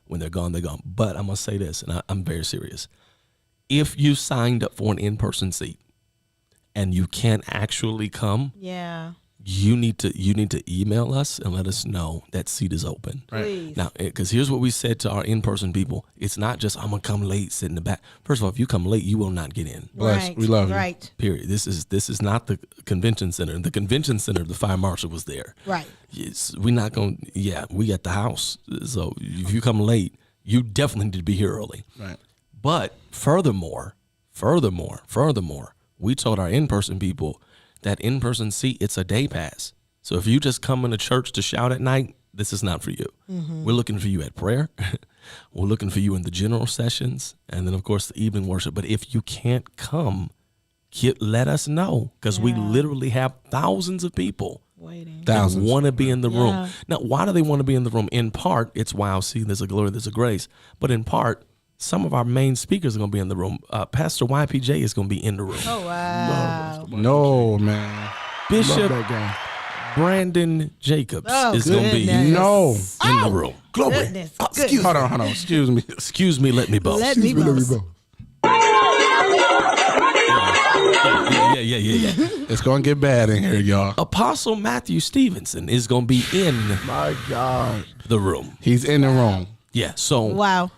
When they're gone, they're gone. But I'm gonna say this, and I'm very serious. If you signed up for an in-person seat and you can't actually come, Yeah. you need to email us and let us know that seat is open. Please. Now, because here's what we said to our in-person people. It's not just, I'm going to come late, sit in the back. First of all, if you come late, you will not get in. Bless. We love you. Right. Period. This is not the convention center. The convention center, the fire marshal was there. Right. We're not going to, we at the house. So if you come late, you definitely need to be here early. Right. But furthermore, we told our in-person people that in-person seat, it's a day pass. So if you just come into church to shout at night, this is not for you. We're looking for you at prayer. We're looking for you in the general sessions. And then, of course, the evening worship. But if you can't come, let us know, because we literally have thousands of people Waiting. that want to be in the room. Yeah. Now, why do they want to be in the room? In part, it's YLC, there's a glory, there's a grace. But in part, some of our main speakers are going to be in the room. Pastor YPJ is going to be in the room. Oh, wow. No, man. Bishop Love that game. Brandon Jacobs Oh, is going to be goodness. No. in the room. Glory. Goodness. Hold on. Excuse me. Excuse me, let me boast. Let me boast. Yeah. It's going to get bad in here, y'all. Apostle Matthew Stevenson is going to be in My God. the room. He's in the room. Yeah, so Wow.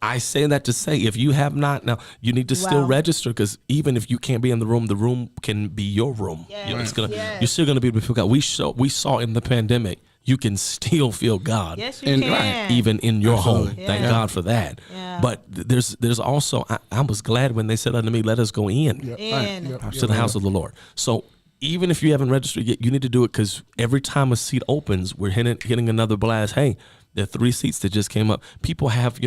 I say that to say, if you have not, now you need to still Wow. register, because even if you can't be in the room can be your room. You know, it's gonna, You're still going to be able to feel God. We saw in the pandemic, you can still feel God. Yes, you And- can. Even in your home. Absolutely. Thank Yeah. God for that. Yeah. But there's also, I was glad when they said unto me, let us go in In. to the house of the Lord. So even if you haven't registered yet, you need to do it, because every time a seat opens, we're hitting another blast. Hey, there are 3 seats that just came up. People have,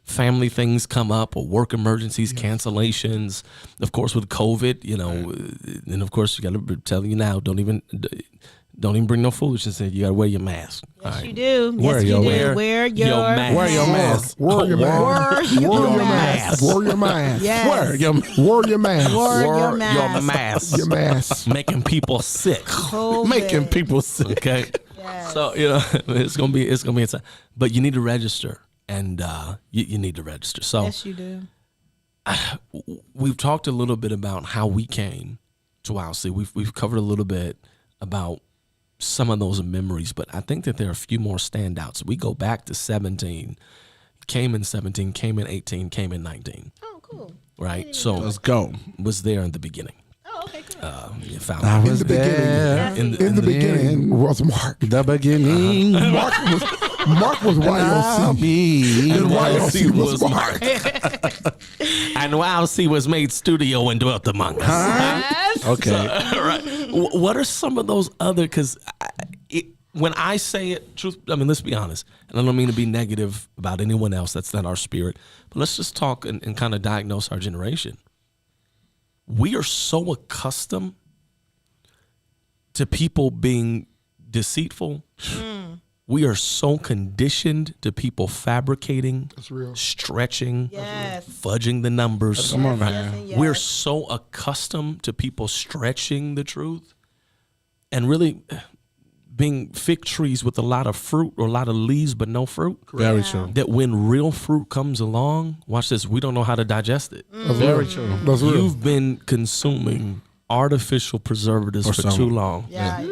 family things come up, or work emergencies, cancellations. Of course, with COVID, and of course, you got to tell you now, don't even bring no foolishness in. You got to wear your mask. Yes, you do. Wear Yes, you your- do. Wear your mask. Wear your mask. Wear your mask. Wear your mask. Wear your mask. Yes. Wear your Wear your mask. Wear your Your mask. mask. Your mask. Making people sick. COVID. making people sick. Okay. Yes. So it's gonna be inside. But you need to register, and you need to register. So Yes, you do. we've talked a little bit about how we came to YLC. We've covered a little bit about some of those memories, but I think that there are a few more standouts. We go back to 17, came in 17, came in 18, came in 19. Oh, cool. Right. So Let's go. was there in the beginning. Oh, okay, cool. You found I it. was the beginning. there. In the beginning was Mark. The beginning. Mark was I'll YLC. be. And YLC was Mark. And YLC was made studio and dwelt among us. Yes. Okay. Right. What are some of those other? Because when I say it, let's be honest, and I don't mean to be negative about anyone else. That's not our spirit. But let's just talk and kind of diagnose our generation. We are so accustomed to people being deceitful. We are so conditioned to people fabricating, That's real. stretching, Yes. fudging the numbers. Come on, Yes, man. and yes. We're so accustomed to people stretching the truth and really being fig trees with a lot of fruit or a lot of leaves but no fruit. Very true. That when real fruit comes along, watch this, we don't know how to digest it. That's Very real. true. That's real. You've been consuming artificial preservatives for some- too long. Yes.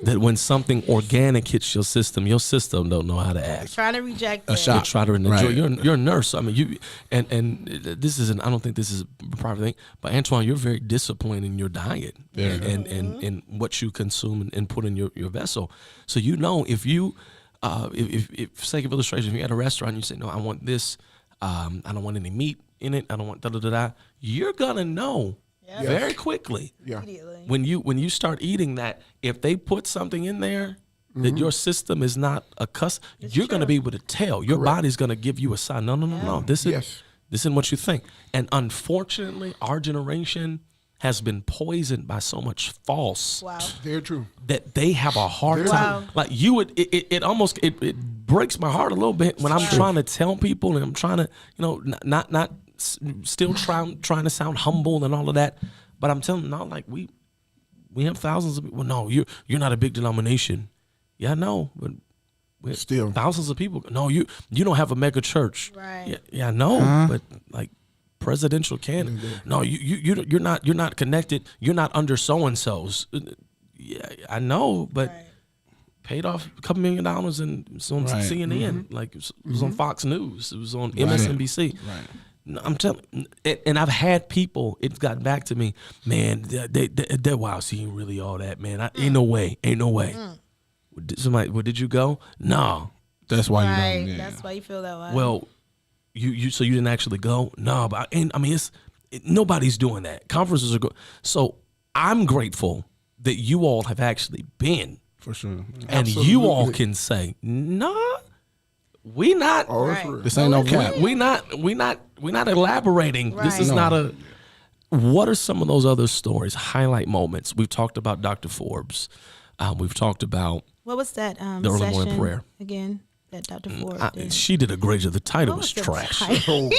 That when something organic hits your system don't know how to act. Trying to reject it. You shot. try to enjoy. Right. You're a nurse. I mean, you and this isn't. I don't think this is a private thing. But Antoine, you're very disciplined in your diet and what you consume and put in your vessel. So if you, if for sake of illustration, if you're at a restaurant and you say, no, I want this. I don't want any meat in it. I don't want da da da da. You're gonna know very quickly. Yeah. Immediately. When you start eating that, if they put something in there that your system is not accustomed, you're going to be able to tell. Your body's going to give you a sign. No. This isn't what you think. And unfortunately, our generation has been poisoned by so much false Wow. Very true. that they have a hard time. Wow. Like you would, it almost breaks my heart a little bit when I'm trying to tell people and I'm trying to, not still trying to sound humble and all of that, but I'm telling them, no, like we have thousands of people. Well, no, you're not a big denomination. Yeah, I know, but we have Still. thousands of people. No, you don't have a mega church. Right. Yeah, I know, but like presidential candidate. No, you're not connected. You're not under so and so's. yeah, I know, but paid off a couple $1 million and it's on CNN, like it was on Fox News, it was on MSNBC. Right. No, I'm telling, and I've had people. It's gotten back to me, man. That YLC ain't really all that, man. Ain't no way. Somebody, well, did you go? No. That's why you don't. Yeah. That's why you feel that way. Well, so you didn't actually go? No, but nobody's doing that. Conferences are good. So I'm grateful that you all have actually been. For sure. And you all can say, nah, we not. This ain't no cap. We not elaborating. Right. This is not a. What are some of those other stories, highlight moments? We've talked about Dr. Forbes. We've talked about. What was that the early morning prayer again? That Dr. Forbes did. She did a great job. The title was trash. Boo!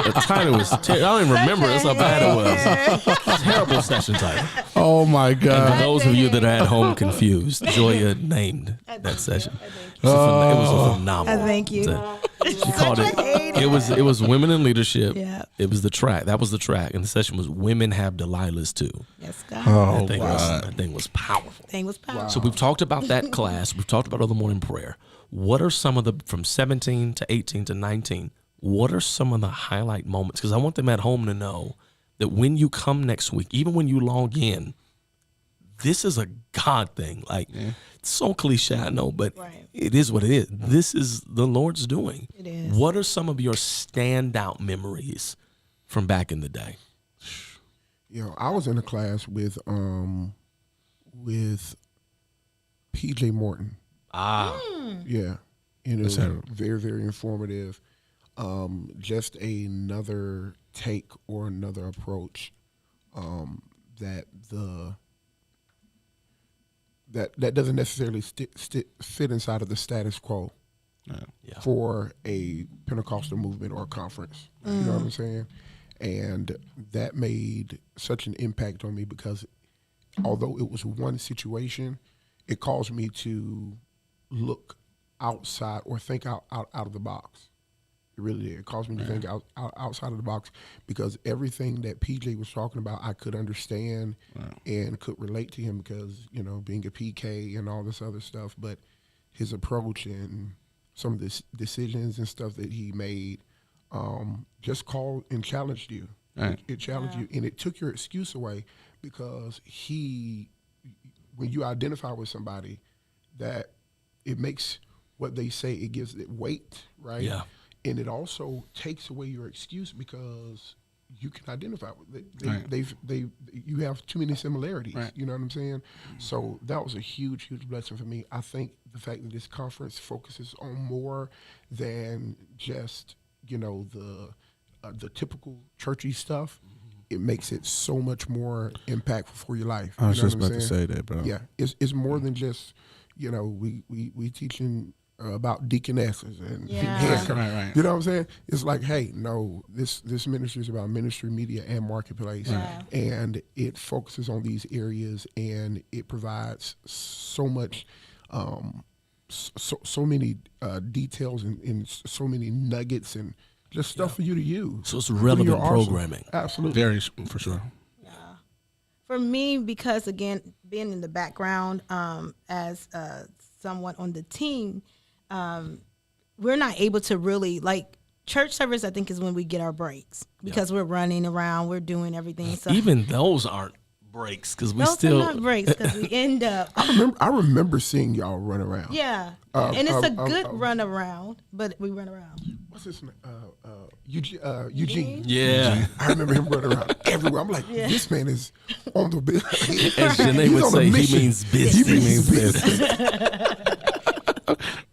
The title was terrible. I don't even remember. That's how bad it was. Terrible session title. Oh my God! And for those of you that are at home confused, Joya named that session. It was phenomenal. Thank you. She called it. It was women in leadership. Yeah. It was the track. That was the track, and the session was women have Delilahs too. Yes, God. Oh, that thing was powerful. Wow. So we've talked about that class. We've talked about early morning prayer. What are some of the, from 17 to 18 to 19, what are some of the highlight moments? Because I want them at home to know that when you come next week, even when you log in, this is a God thing. Like, it's so cliche, I know, but it is what it is. This is the Lord's doing. It is. What are some of your standout memories from back in the day? I was in a class with P.J. Morton. Yeah. Very, very informative. Just another take or another approach that doesn't necessarily fit inside of the status quo for a Pentecostal movement or a conference. You know what I'm saying? And that made such an impact on me because although it was one situation, it caused me to look outside or think out of the box. It really did. It caused me to think outside of the box because everything that PJ was talking about, I could understand and could relate to him because, being a PK and all this other stuff. But his approach and some of the decisions and stuff that he made just called and challenged you. Right. It challenged you, and it took your excuse away because when you identify with somebody, that it makes what they say, it gives it weight, right? Yeah. And it also takes away your excuse because you can identify with it. You have too many similarities. Right. You know what I'm saying? So that was a huge, huge blessing for me. I think the fact that this conference focuses on more than just the typical churchy stuff. It makes it so much more impactful for your life. I was just about to say that, bro. Yeah, it's more than just we teaching about deaconesses and right. You know what I'm saying? It's like, hey, no, this ministry is about ministry, media, and marketplace, and it focuses on these areas, and it provides so much, so many details and so many nuggets and just stuff for you to use. So it's relevant programming. Absolutely, very for sure. Yeah, for me, because again, being in the background as someone on the team. We're not able to really church service. I think is when we get our breaks because we're running around, we're doing everything. So even those aren't breaks because we those are not breaks because we end up. I remember seeing y'all run around. Yeah, and it's a good run around, but we run around. What's his name? Eugene. Yeah, I remember him running around everywhere. I'm like, this man is on the bill. As Janae would say, he means business. He means business.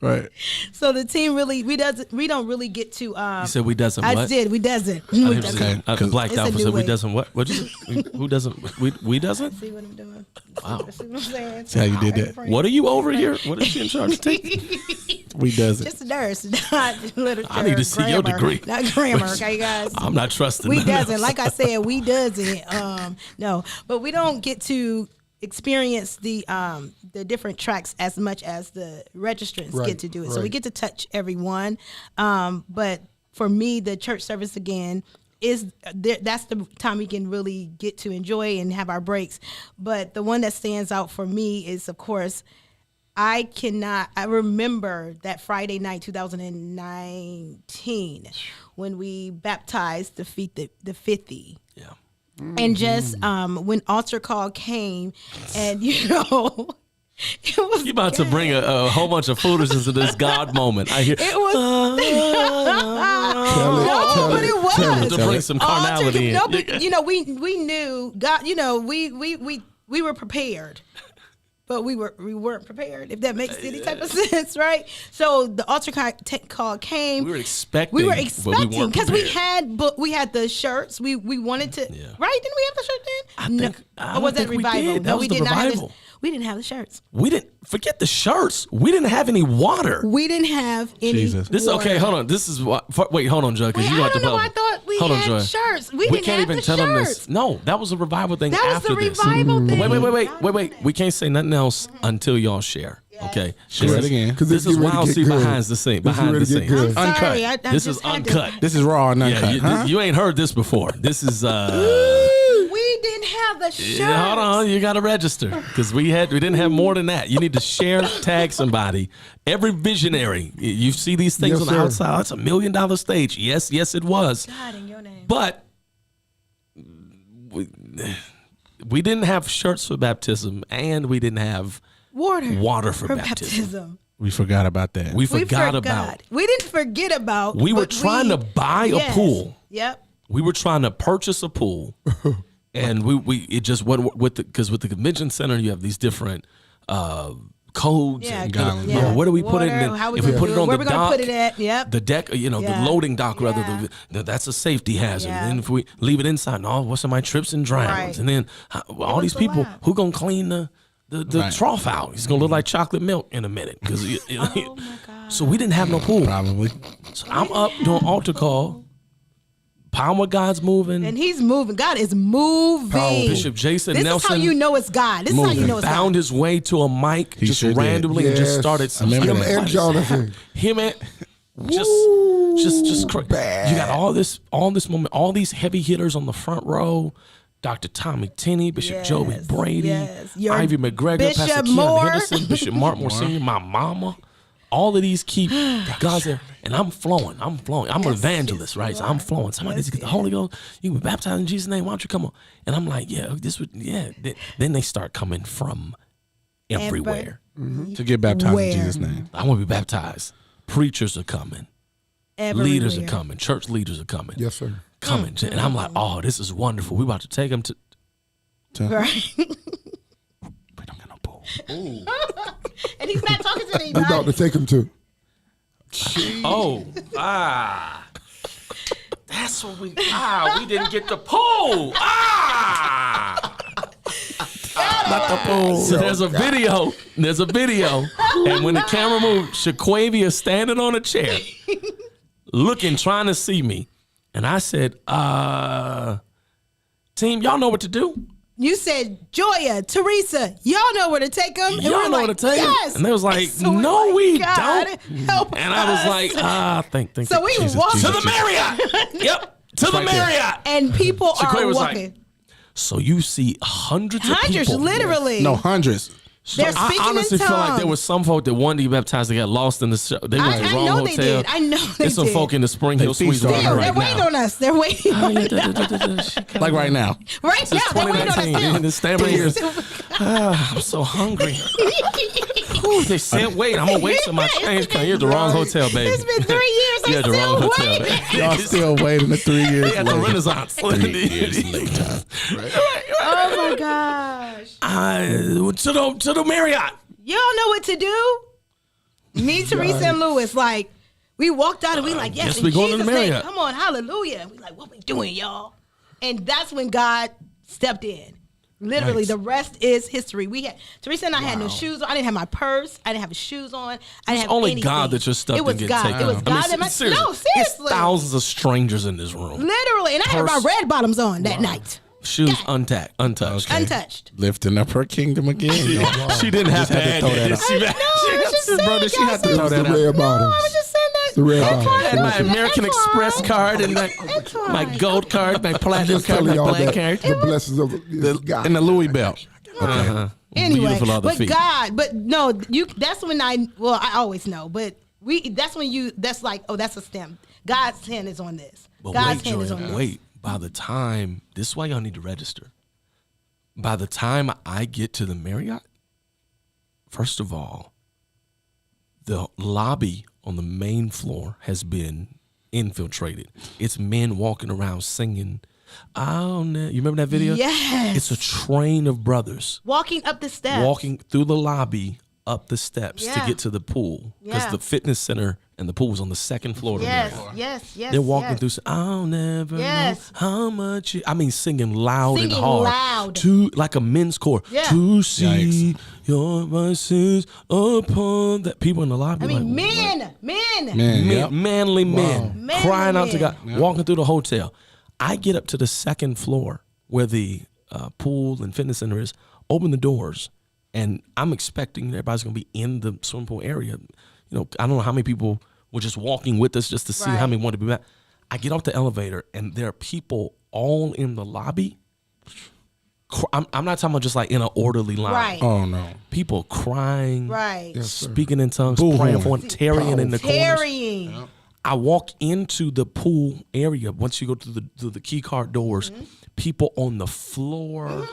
Right. So the team really we don't really get to. You said we doesn't. What? I did. We doesn't. I blacked out for saying we doesn't. What? What you say? Who doesn't? We doesn't. See what I'm doing. Wow. See what I'm saying? See how you did that. What are you over here? What is she in charge of taking? We doesn't. Just a nurse, not literature. I need to see your degree. Not grammar, okay, guys. I'm not trusting. We doesn't. Like I said, we doesn't. No, but we don't get to experience the different tracks as much as the registrants get to do it. So we get to touch everyone. But for me, the church service again, that's the time we can really get to enjoy and have our breaks. But the one that stands out for me is, of course, I remember that Friday night, 2019, when we baptized the 50. Yeah. And just when altar call came, and it was You about to bring a whole bunch of foolishness into this God moment. I hear it was but it was to bring some carnality in. No, but, we knew God. We were prepared. But we weren't prepared, if that makes any type of sense, right? So the altar call came. We were expecting because we had the shirts. We wanted to, right? Didn't we have the shirt then? I think or was that revival? That was we the did revival. not have we didn't have the shirts. We didn't forget the shirts. We didn't have any water. We didn't have any. Jesus. This water. Okay. Hold on. This is what. Wait. Hold on, Joy. Because you got to I thought we had shirts. We didn't can't have even the tell them shirts. this. No, that was a revival thing. That was after the this. revival thing. Wait. We can't say nothing else until y'all share. Okay. Share it again. This is YLC behind the scenes. Behind the scenes. I'm Uncut. sorry. This is uncut. This is raw and uncut. Yeah, you ain't heard this before. This is We didn't have the shirts. Yeah, hold on, you got to register because we didn't have more than that. You need to share, tag somebody. Every visionary, you see these things on the outside. It's $1 million stage. Yes, it was. God in your name. But we didn't have shirts for baptism, and we didn't have water for baptism. We forgot about that. We forgot about. We didn't forget about. We were trying to buy a pool. Yep. We were trying to purchase a pool. And it just went with the convention center. You have these different codes. Yeah, and guidelines. Where do we put it? Water, And how we if we gonna put do it on where the we gonna dock, put it at? Yep. the deck, the loading dock rather. That's a safety hazard. Yeah. And if we leave it inside, what somebody trips and drowns, Right. and then all these people who gonna clean the trough out? He's gonna look like chocolate milk in a minute. Because Oh my God. so we didn't have no pool. Probably. So I'm up doing altar call. Power of God's moving. And he's moving. God is moving. Bishop Jason this Nelson. is how you know it's God. This is how you know it's found God. his way to a mic He just sure did. randomly and just Yes. started. I remember that. And Jonathan. Him and just you got all this moment, all these heavy hitters on the front row. Dr. Tommy Tinney, Bishop Yes, Joey Brady, yes. Your Ivy McGregor, Bishop Pastor Keon Moore. Henderson, Bishop Mark Moore Sr., my mama. All of these keep God's there, and I'm flowing. I'm an evangelist, right? So I'm flowing. Somebody needs to get the Holy Ghost. You can be baptized in Jesus' name. Why don't you come on? And I'm like, Then they start coming from everywhere. To get baptized Where? in Jesus' name. I want to be baptized. Preachers are coming. Everywhere. Leaders are coming. Church leaders are coming. Yes, sir. Coming. And I'm like, oh, this is wonderful. We about to take them to. Right. We don't got no pool. And he's not talking to I'm about to anybody. take him to. That's what we didn't get the pool. Not the pool. So there's a video. And when the camera moved, Shaquavia standing on a chair, looking, trying to see me. And I said, team, y'all know what to do. You said, Joya, Teresa, y'all know where to take them. And Y'all we're know like, where to take 'em. yes. And they was like, So we're no, like, we God, don't. help And I was us. like, think. So we walked to the Marriott. Yep, to the right there. Marriott. and people Shaquay are was walking. like, so you see hundreds of Hundreds, people. literally. No, hundreds. They're I speaking honestly in feel like there tongues. was some folk that wanted to get baptized that got lost in the show. They went to the I wrong know hotel. they did. I know they There's some did. folk in the Spring Hill They Suites feast on right, her They're right waiting now. on us. They're waiting on us. Like right now. Right now, they're waiting on us 2019, too. the stamina years. I'm so hungry. Ooh, they said, wait, I'm going to wait till my change comes. You're at the wrong hotel, baby. It's been 3 years. You're I'm at the wrong still hotel, waiting. baby. Y'all still waiting the 3 years They at the later. Renaissance. 3 years later. Oh my gosh. To the Marriott. Y'all know what to do? Me, Teresa, and Lewis, like, we walked out and we like, yes, Guess in we going to Jesus' the name, Marriott. come on, hallelujah. And we like, what we doing, y'all? And that's when God stepped in. Literally, Nice. the rest is history. Teresa and I had no shoes on. I didn't have my purse. I didn't have shoes on. I didn't have Only anything. God that your stuff It was didn't get God. taken. It was I mean, God. that seriously, no, seriously. It's thousands of strangers in this room. Literally. And I had my Purse. red bottoms on that night. Shoes untouched. Okay. Untouched. Lifting up her kingdom again. She didn't have Just had to throw that out. She I know, I was just saying, Brother, she had to throw The that out. red No, I bottoms. was just saying that The red Antoine, bottom. And my American Antoine. Express card and Antoine. my gold card, my platinum Just card, telling my y'all black that card. the blessings of this guy. And the Louis belt. Anyway, Beautiful other but feet. God, but no, that's when I always know, but that's when that's like, oh, that's a stem. God's hand is on this. But God's wait, hand is on Jordan, this. wait. By the time, this is why y'all need to register. By the time I get to the Marriott, first of all, the lobby on the main floor has been infiltrated. It's men walking around singing. Oh, no. You remember that video? Yes. It's a train of brothers Walking up the steps. walking through the lobby up the steps to Yeah. get to the pool. Because Yeah. the fitness center and the pool was on the second floor of the Yes, Marriott. yes. They're walking yes. through. I'll never Yes. know how much. I mean, singing loud and Singing hard. loud. To like a men's chore. Yeah. To see your voices upon that. People in the lobby. I mean, like, men. Man, yep. manly men Manly crying out to men. God, walking through the hotel. I get up to the second floor where the pool and fitness center is. Open the doors, and I'm expecting everybody's gonna be in the swimming pool area. You know, I don't know how many people were just walking with us just to see how Right. many wanted to be back. I get off the elevator, and there are people all in the lobby. I'm not talking about just like in an orderly line. Right. Oh no. People crying, Right. speaking in tongues, Boo-hooing. praying for one, tarrying in the corners. Tarrying. I walk into the pool area. Once you go to the key card doors, people on the floor,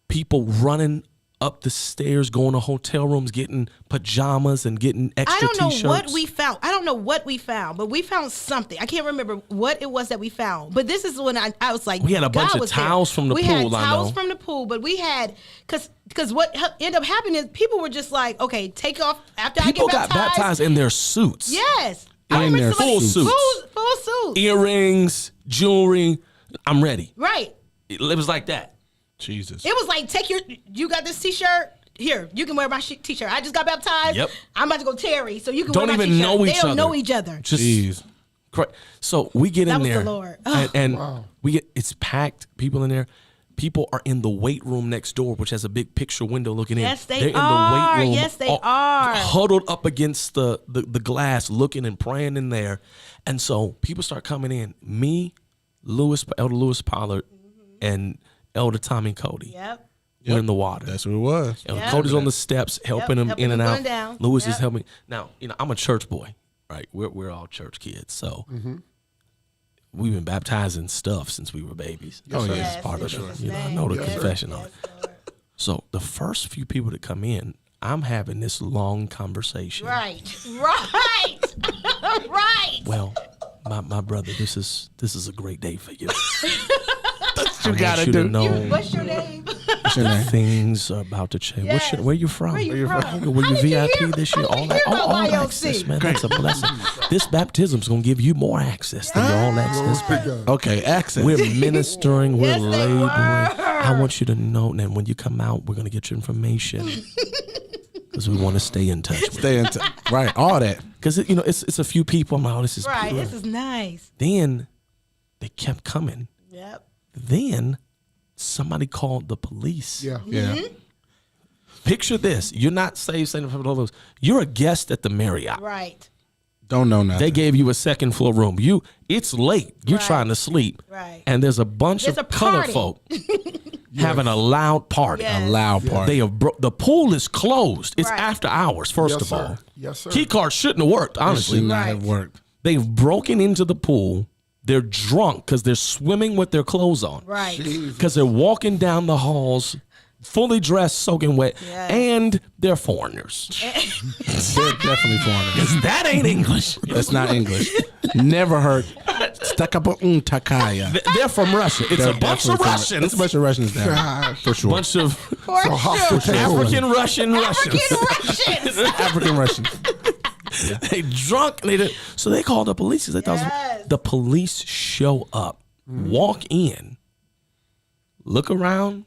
people running up the stairs, going to hotel rooms, getting pajamas and getting I extra don't know t-shirts. what we found. I don't know what we found, but we found something. I can't remember what it was that we found. But this is when I was like, We had a bunch God of was there. towels from the we pool, had I towels know. from the pool, but we had because what ended up happening is people were just like, okay, take off after People I get got baptized in their suits. Yes, In I remember their somebody- full suits. full suit. Earrings, jewelry. I'm ready. Right. It was like that. Jesus. It was like, you got this t-shirt. Here, you can wear my t-shirt. I just got baptized. Yep. I'm about to go Terry, so you can Don't wear my even t-shirt. know They each don't other. know each other. Just Jeez. So we get That in was the there, Lord. and we get it's packed. People in there. People are in the weight room next door, which has a big picture window looking in. Yes, they They're are. in the weight room. Yes, they all- are. Huddled up against the glass, looking and praying in there. And so people start coming in. Me, Elder Lewis Pollard, and Elder Tommy Cody. Yep. We're in the water. That's what it was. Elder Yep. Cody's on the steps, helping him helping in and him out. going down. Lewis is Yep. helping. Now, I'm a church boy, right? We're all church kids, so we've been baptized in stuff since we were babies. Oh, yeah. Yes, It's part of in it. Jesus' I name. know the Yes, confession of yes, it. Lord. So the first few people that come in, I'm having this long conversation. Right. Right. Well, my brother, this is a great day for you. You I gotta want you do. to know What's your name? What's your name? things are about to change. Yes. Where you from? Where you from? Were How you did you VIP hear- this how year? did you All hear that, about all YLC? access, man. That's a blessing. This baptism's gonna give you more access than your all access. Okay, access. We're ministering. We're Yes, they laboring. were. I want you to know that when you come out, we're gonna get your information because we want to stay in touch. with Stay in right, all that. Because it's a few people. I'm like, oh, this is Right. pure. This is nice. Then they kept coming. Yep. Then somebody called the police. Yeah. Yeah. Picture this: you're not saved, you're a guest at the Marriott. Right. Don't know nothing. They gave you a second floor room. It's late. You're Right. trying to sleep. Right. And there's a bunch There's of a colored party. folk having a loud party. Yes. a loud part. They have the pool is closed. It's Right. after hours, first Yes, of sir. all. Yes, sir. Key card shouldn't have worked, Should honestly. not have Right. worked. They've broken into the pool. They're drunk because they're swimming with their clothes on. Right. Because they're walking down the halls fully dressed, soaking wet, Yes. and they're foreigners. They're definitely foreigners. 'Cause that ain't English. That's not English. Never heard. Takaya. They're from Russia. It's a bunch of Russians. It's a bunch of Russians there. For sure. Bunch of For sure. African Russians. African Russians. African Russians. They drunk. So they called the police. 'Cause they thought Yes. the police show up, walk in, look around,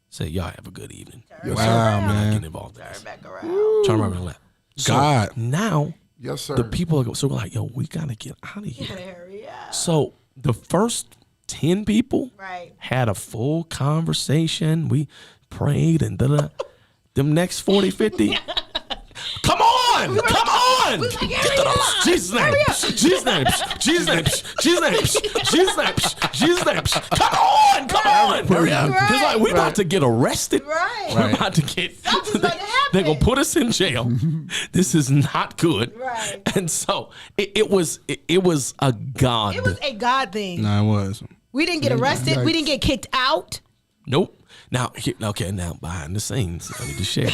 say, y'all have a good evening. Yes, Wow, sir. I'm not man. getting involved in this. Back around. Turn around and left. So God. now Yes, sir. the people are so we're like, yo, we gotta get out of here. Hurry up. So the first 10 people Right. had a full conversation. We prayed and da-da. Them next 40, 50, come on, come on. on! We was like, Get to the Jesus name! Jesus name! Jesus name! Jesus name! Jesus name! Jesus name! Come on! Come on! Hurry up. Because like, we about to get arrested. Right. We're about to get. Something's gonna happen. They're gonna put us in jail. This is not good. Right. And so it was a God. It was a God thing. No, it was. We didn't get arrested. We didn't get kicked out. Nope. Now, now behind the scenes, I need to share.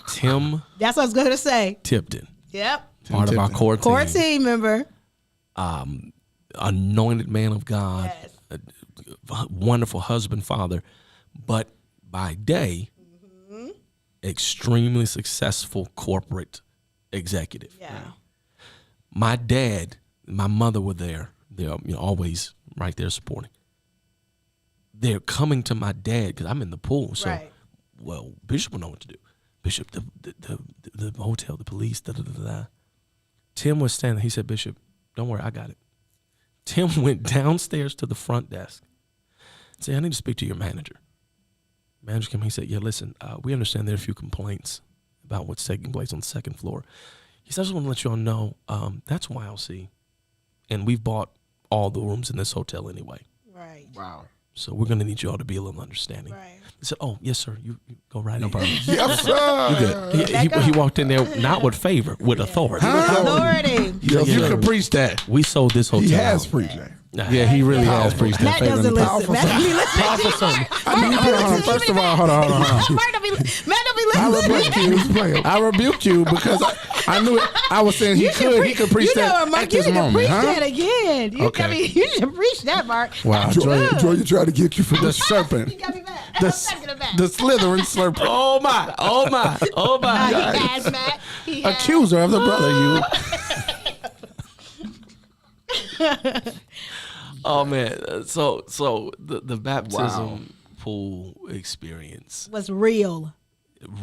Tim That's what I was going to say. Tipton, Yep. part of our core Core team, team member. anointed man of God, Yes. a wonderful husband, father, but by day, extremely successful corporate executive. Yeah. My dad, my mother were there. They're always right there supporting. They're coming to my dad because I'm in the pool. So, Right. well, Bishop will know what to do. Bishop, the hotel, the police, Tim was standing. He said, Bishop, don't worry, I got it. Tim went downstairs to the front desk. Said, I need to speak to your manager. Manager came. He said, yeah, listen, we understand there are a few complaints about what's taking place on the second floor. He said, I just want to let you all know that's YLC, and we've bought all the rooms in this hotel anyway. Right. Wow. So we're going to need you all to be a little understanding. Right. He said, oh, yes, sir. You go right No in. problem. Yes, sir. He walked in there not with favor, with authority. Authority. He said, You "Yeah, could preach that. we sold this hotel. He has out." preached that. Yeah, he really has preached that. Matt Favor doesn't and listen. powerful Matt don't be listening. Powerful sermon. I mean, hold on. First of all, hold on. Matt don't be I listening. rebuked you. I rebuked you because I knew it. I was saying he could preach you know that what, Mark, at you this need to moment, preach huh? that again. You, Okay. I mean, you should preach that, Mark. Wow, Joy tried to get you from the the serpent, You got me back. the, I'm taking it back. the slithering serpent, Oh, my. Oh, my. Oh, my. He has, Matt. He has. accuser of the brother. You. Oh, man. So the baptism pool experience, Was real.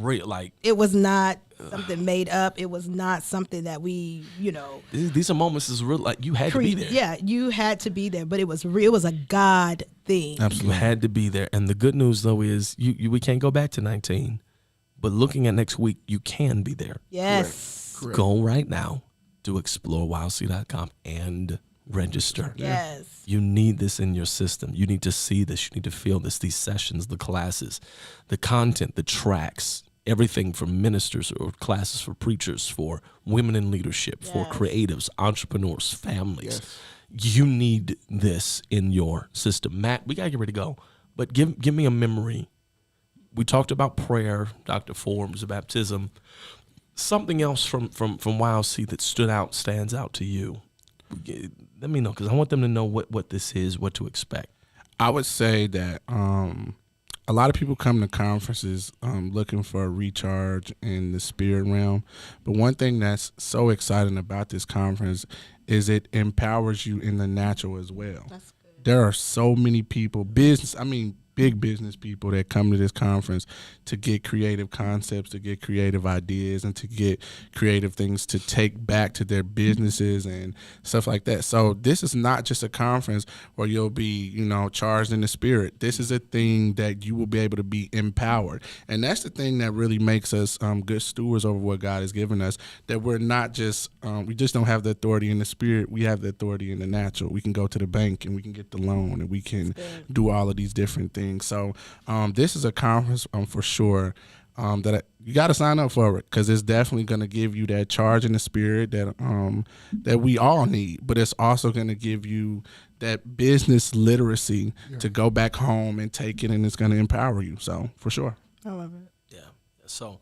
real, like, It was not something made up. It was not something that we, these are moments is real, like, you had to be there. Yeah, you had to be there, but it was real. It was a God thing. You had to be there. And the good news, though, is we can't go back to 19. But looking at next week, you can be there. Yes. Correct. Go right now to exploreYLC.com and register. Yes. You need this in your system. You need to see this. You need to feel this. These sessions, the classes, the content, the tracks, everything from ministers or classes for preachers, for women in leadership, for Yes. creatives, entrepreneurs, families. Yes. You need this in your system. Matt, we got to get ready to go. But give me a memory. We talked about prayer, Dr. Forbes, baptism. Something else from YLC that stands out to you. Let me know, because I want them to know what this is, what to expect. I would say that a lot of people come to conferences looking for a recharge in the spirit realm. But one thing that's so exciting about this conference is it empowers you in the natural as well. That's good. There are so many people, big business people that come to this conference to get creative concepts, to get creative ideas, and to get creative things to take back to their businesses and stuff like that. So this is not just a conference where you'll be, charged in the spirit. This is a thing that you will be able to be empowered. And that's the thing that really makes us good stewards over what God has given us, that we're not just, we just don't have the authority in the spirit. We have the authority in the natural. We can go to the bank and we can get the loan and we can do all of these different things. So this is a conference for sure that you got to sign up for it, because it's definitely going to give you that charge in the spirit that we all need, but it's also going to give you that business literacy to go back home and take it, and it's going to empower you. So for sure. I love it. Yeah. So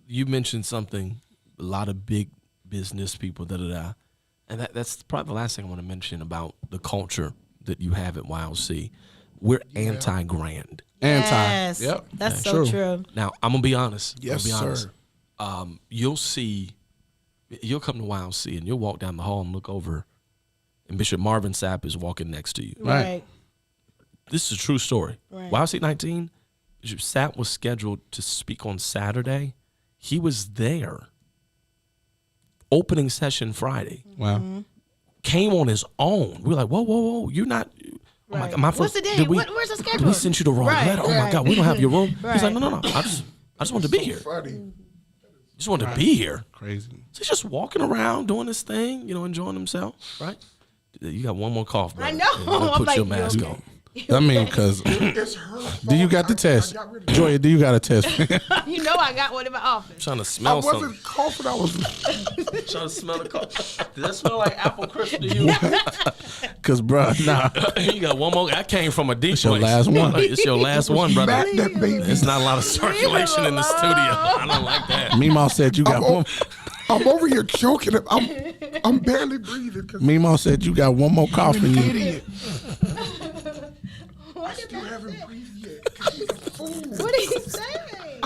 you mentioned something, a lot of big business people, and that's probably the last thing I want to mention about the culture that you have at YLC. We're anti-grand. Yes. Yep. That's so true. Now, I'm going to be honest. Yes, sir. You'll come to YLC and you'll walk down the hall and look over, and Bishop Marvin Sapp is walking next to you. Right. This is a true story. Right. YLC 19, Bishop Sapp was scheduled to speak on Saturday. He was there. Opening session Friday. Wow. Came on his own. We're like, whoa, you're not. Oh Right. my What's the day? Where's the schedule? Did we send you the wrong Right, letter? Oh my right. God, we don't have your room. He's Right. like, no. I just wanted to be here. Funny. Just wanted to be here. Crazy. So he's just walking around doing his thing, enjoying himself, right? You got one more cough, brother. I know. Put I'm your like, mask okay. on. I mean, because It's her fault. do you got the test? Joya, do you got a test? You know I got one in my office. Trying to I smell something. wasn't coughing. I was. Trying to smell the coffee. Does that smell like apple crisp to you? Because, bro, nah. You got one more. I came from a deep It's your place. last one. It's your last one, brother. Smack that baby. There's not a lot of circulation in the studio. I don't like that. Meemaw said you got one. I'm over here choking. I'm barely breathing. Meemaw said you got one more cough in you. Idiot. What I did still that haven't say? breathed yet. 'Cause she's a fool. What did he say?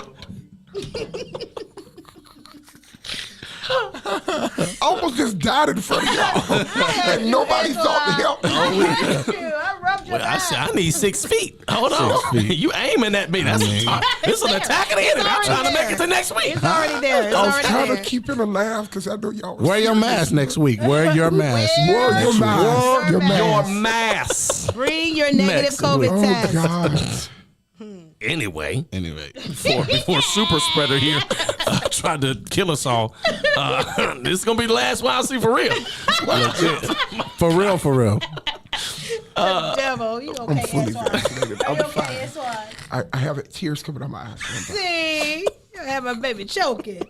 I almost just died in front of y'all, and nobody thought to help me. I rubbed your Well, I back. said I need 6 feet. Hold on. 6 feet. You aiming at me. That's this is an attack of the enemy. I'm trying to make it to next week. It's already there. It's I was already trying there. to keep it a laugh because I know y'all. Wear your mask next week. Wear your mask. Wear your Next mask. Your Your mask. mask. Bring your negative Next COVID week. Oh test. God. Anyway, Anyway, before super spreader here tried to kill us all, this is gonna be the last YLC for real. for real. Devil, you I'm okay, fully Antoine? vaccinated. Are I'm you okay, fine. Antoine? I have tears coming out my eyes. See, you have my baby choking.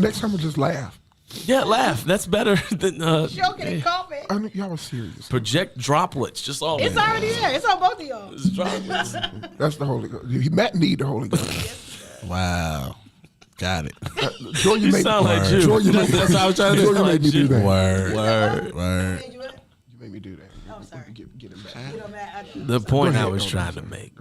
Next time I'll just laugh. Yeah, laugh. That's better than Choking and coughing. I know y'all are serious. project droplets. Just all It's that. already there. It's on both of y'all. It's droplets. That's the Holy Ghost. Matt need the Holy Ghost. Wow. Got it. Joy, you You made sound like you. Joy, you made That's what I was trying to Joy, do. you made me do that. Word. You made me do that. Oh, sorry. Get him back. You know, Matt, The point I ahead, was Elder. trying to make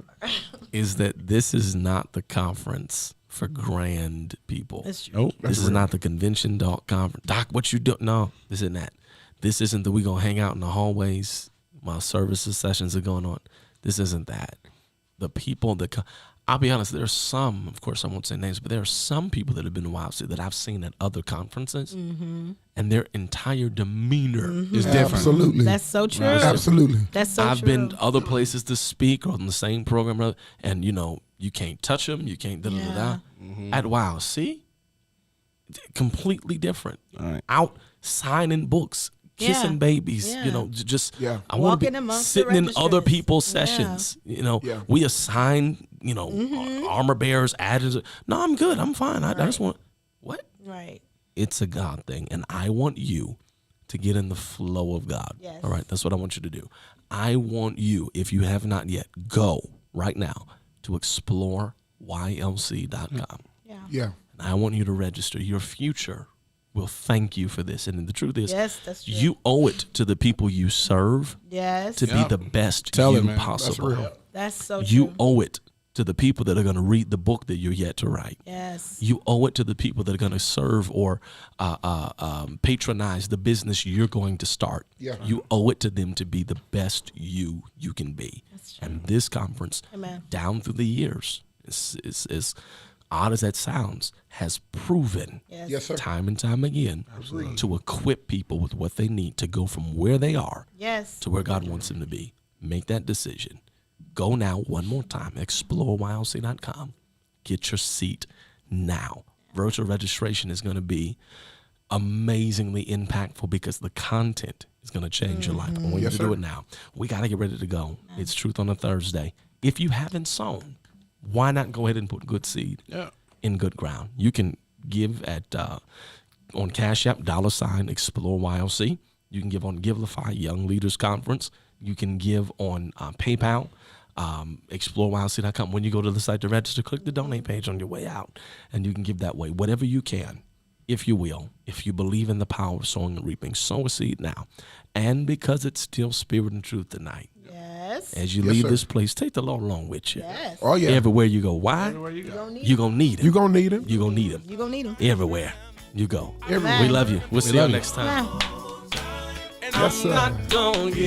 is that this is not the conference for grand people. That's true. Nope. This is not the convention doc conference. Doc, what you do? No, this isn't that. This isn't that we gonna hang out in the hallways while services sessions are going on. This isn't that. The people that I'll be honest, there's some, of course I won't say names, but there are some people that have been to YLC that I've seen at other conferences, and their entire demeanor is different. Absolutely. That's so true. Absolutely. That's so I've true. been to other places to speak or on the same program, and you can't touch them, you can't da-da-da-da. At YLC, completely different. All right. Out signing books, kissing Yeah. babies, Yeah. just Yeah. I want to Walking be amongst the sitting in other registers. people's Yeah. sessions. Yeah. We assign, armor bearers, adjutants. No, I'm good. I'm fine. I just want what? Right. It's a God thing, and I want you to get in the flow of God. Yes. All right, that's what I want you to do. I want you, if you have not yet, go right now to exploreYLC.com. Yeah. And I want you to register. Your future will thank you for this. And the truth is, Yes, that's true. you owe it to the people you serve Yes. to be the best Tell you it, man. That's possible. real. That's so You true. owe it to the people that are going to read the book that you're yet to write. Yes. You owe it to the people that are going to serve or patronize the business you're going to start. Yeah. You owe it to them to be the best you can be. And this conference, Amen. down through the years, is as odd as that sounds, has proven Yes. Yes, sir. time and time again to equip people with what they need to go from where they are Yes. to where God wants them to be. Make that decision. Go now one more time. ExploreYLC.com. Get your seat now. Virtual registration is going to be amazingly impactful because the content is going to change your life. I want you Yes, to sir. do it now. We got to get ready to go. It's Truth on a Thursday. If you haven't sown, why not go ahead and put good seed in good ground? You can give at on Cash App, $ Explore YLC. You can give on Givelify, Young Leaders Conference. You can give on PayPal, ExploreYLC.com. When you go to the site to register, click the donate page on your way out, and you can give that way. Whatever you can, if you will, if you believe in the power of sowing and reaping, sow a seed now. And because it's still Spirit and Truth tonight, Yes. as you Yes, leave sir. this place, take the Lord along with you. Yes. Oh yeah. Everywhere you go. Why? You gonna need You're going to need him. You gonna need him. You're going to need him. You gonna need them. Everywhere you go. Everywhere. We love you. We'll see you love you. next time. Wow. Yes, sir. Not gonna get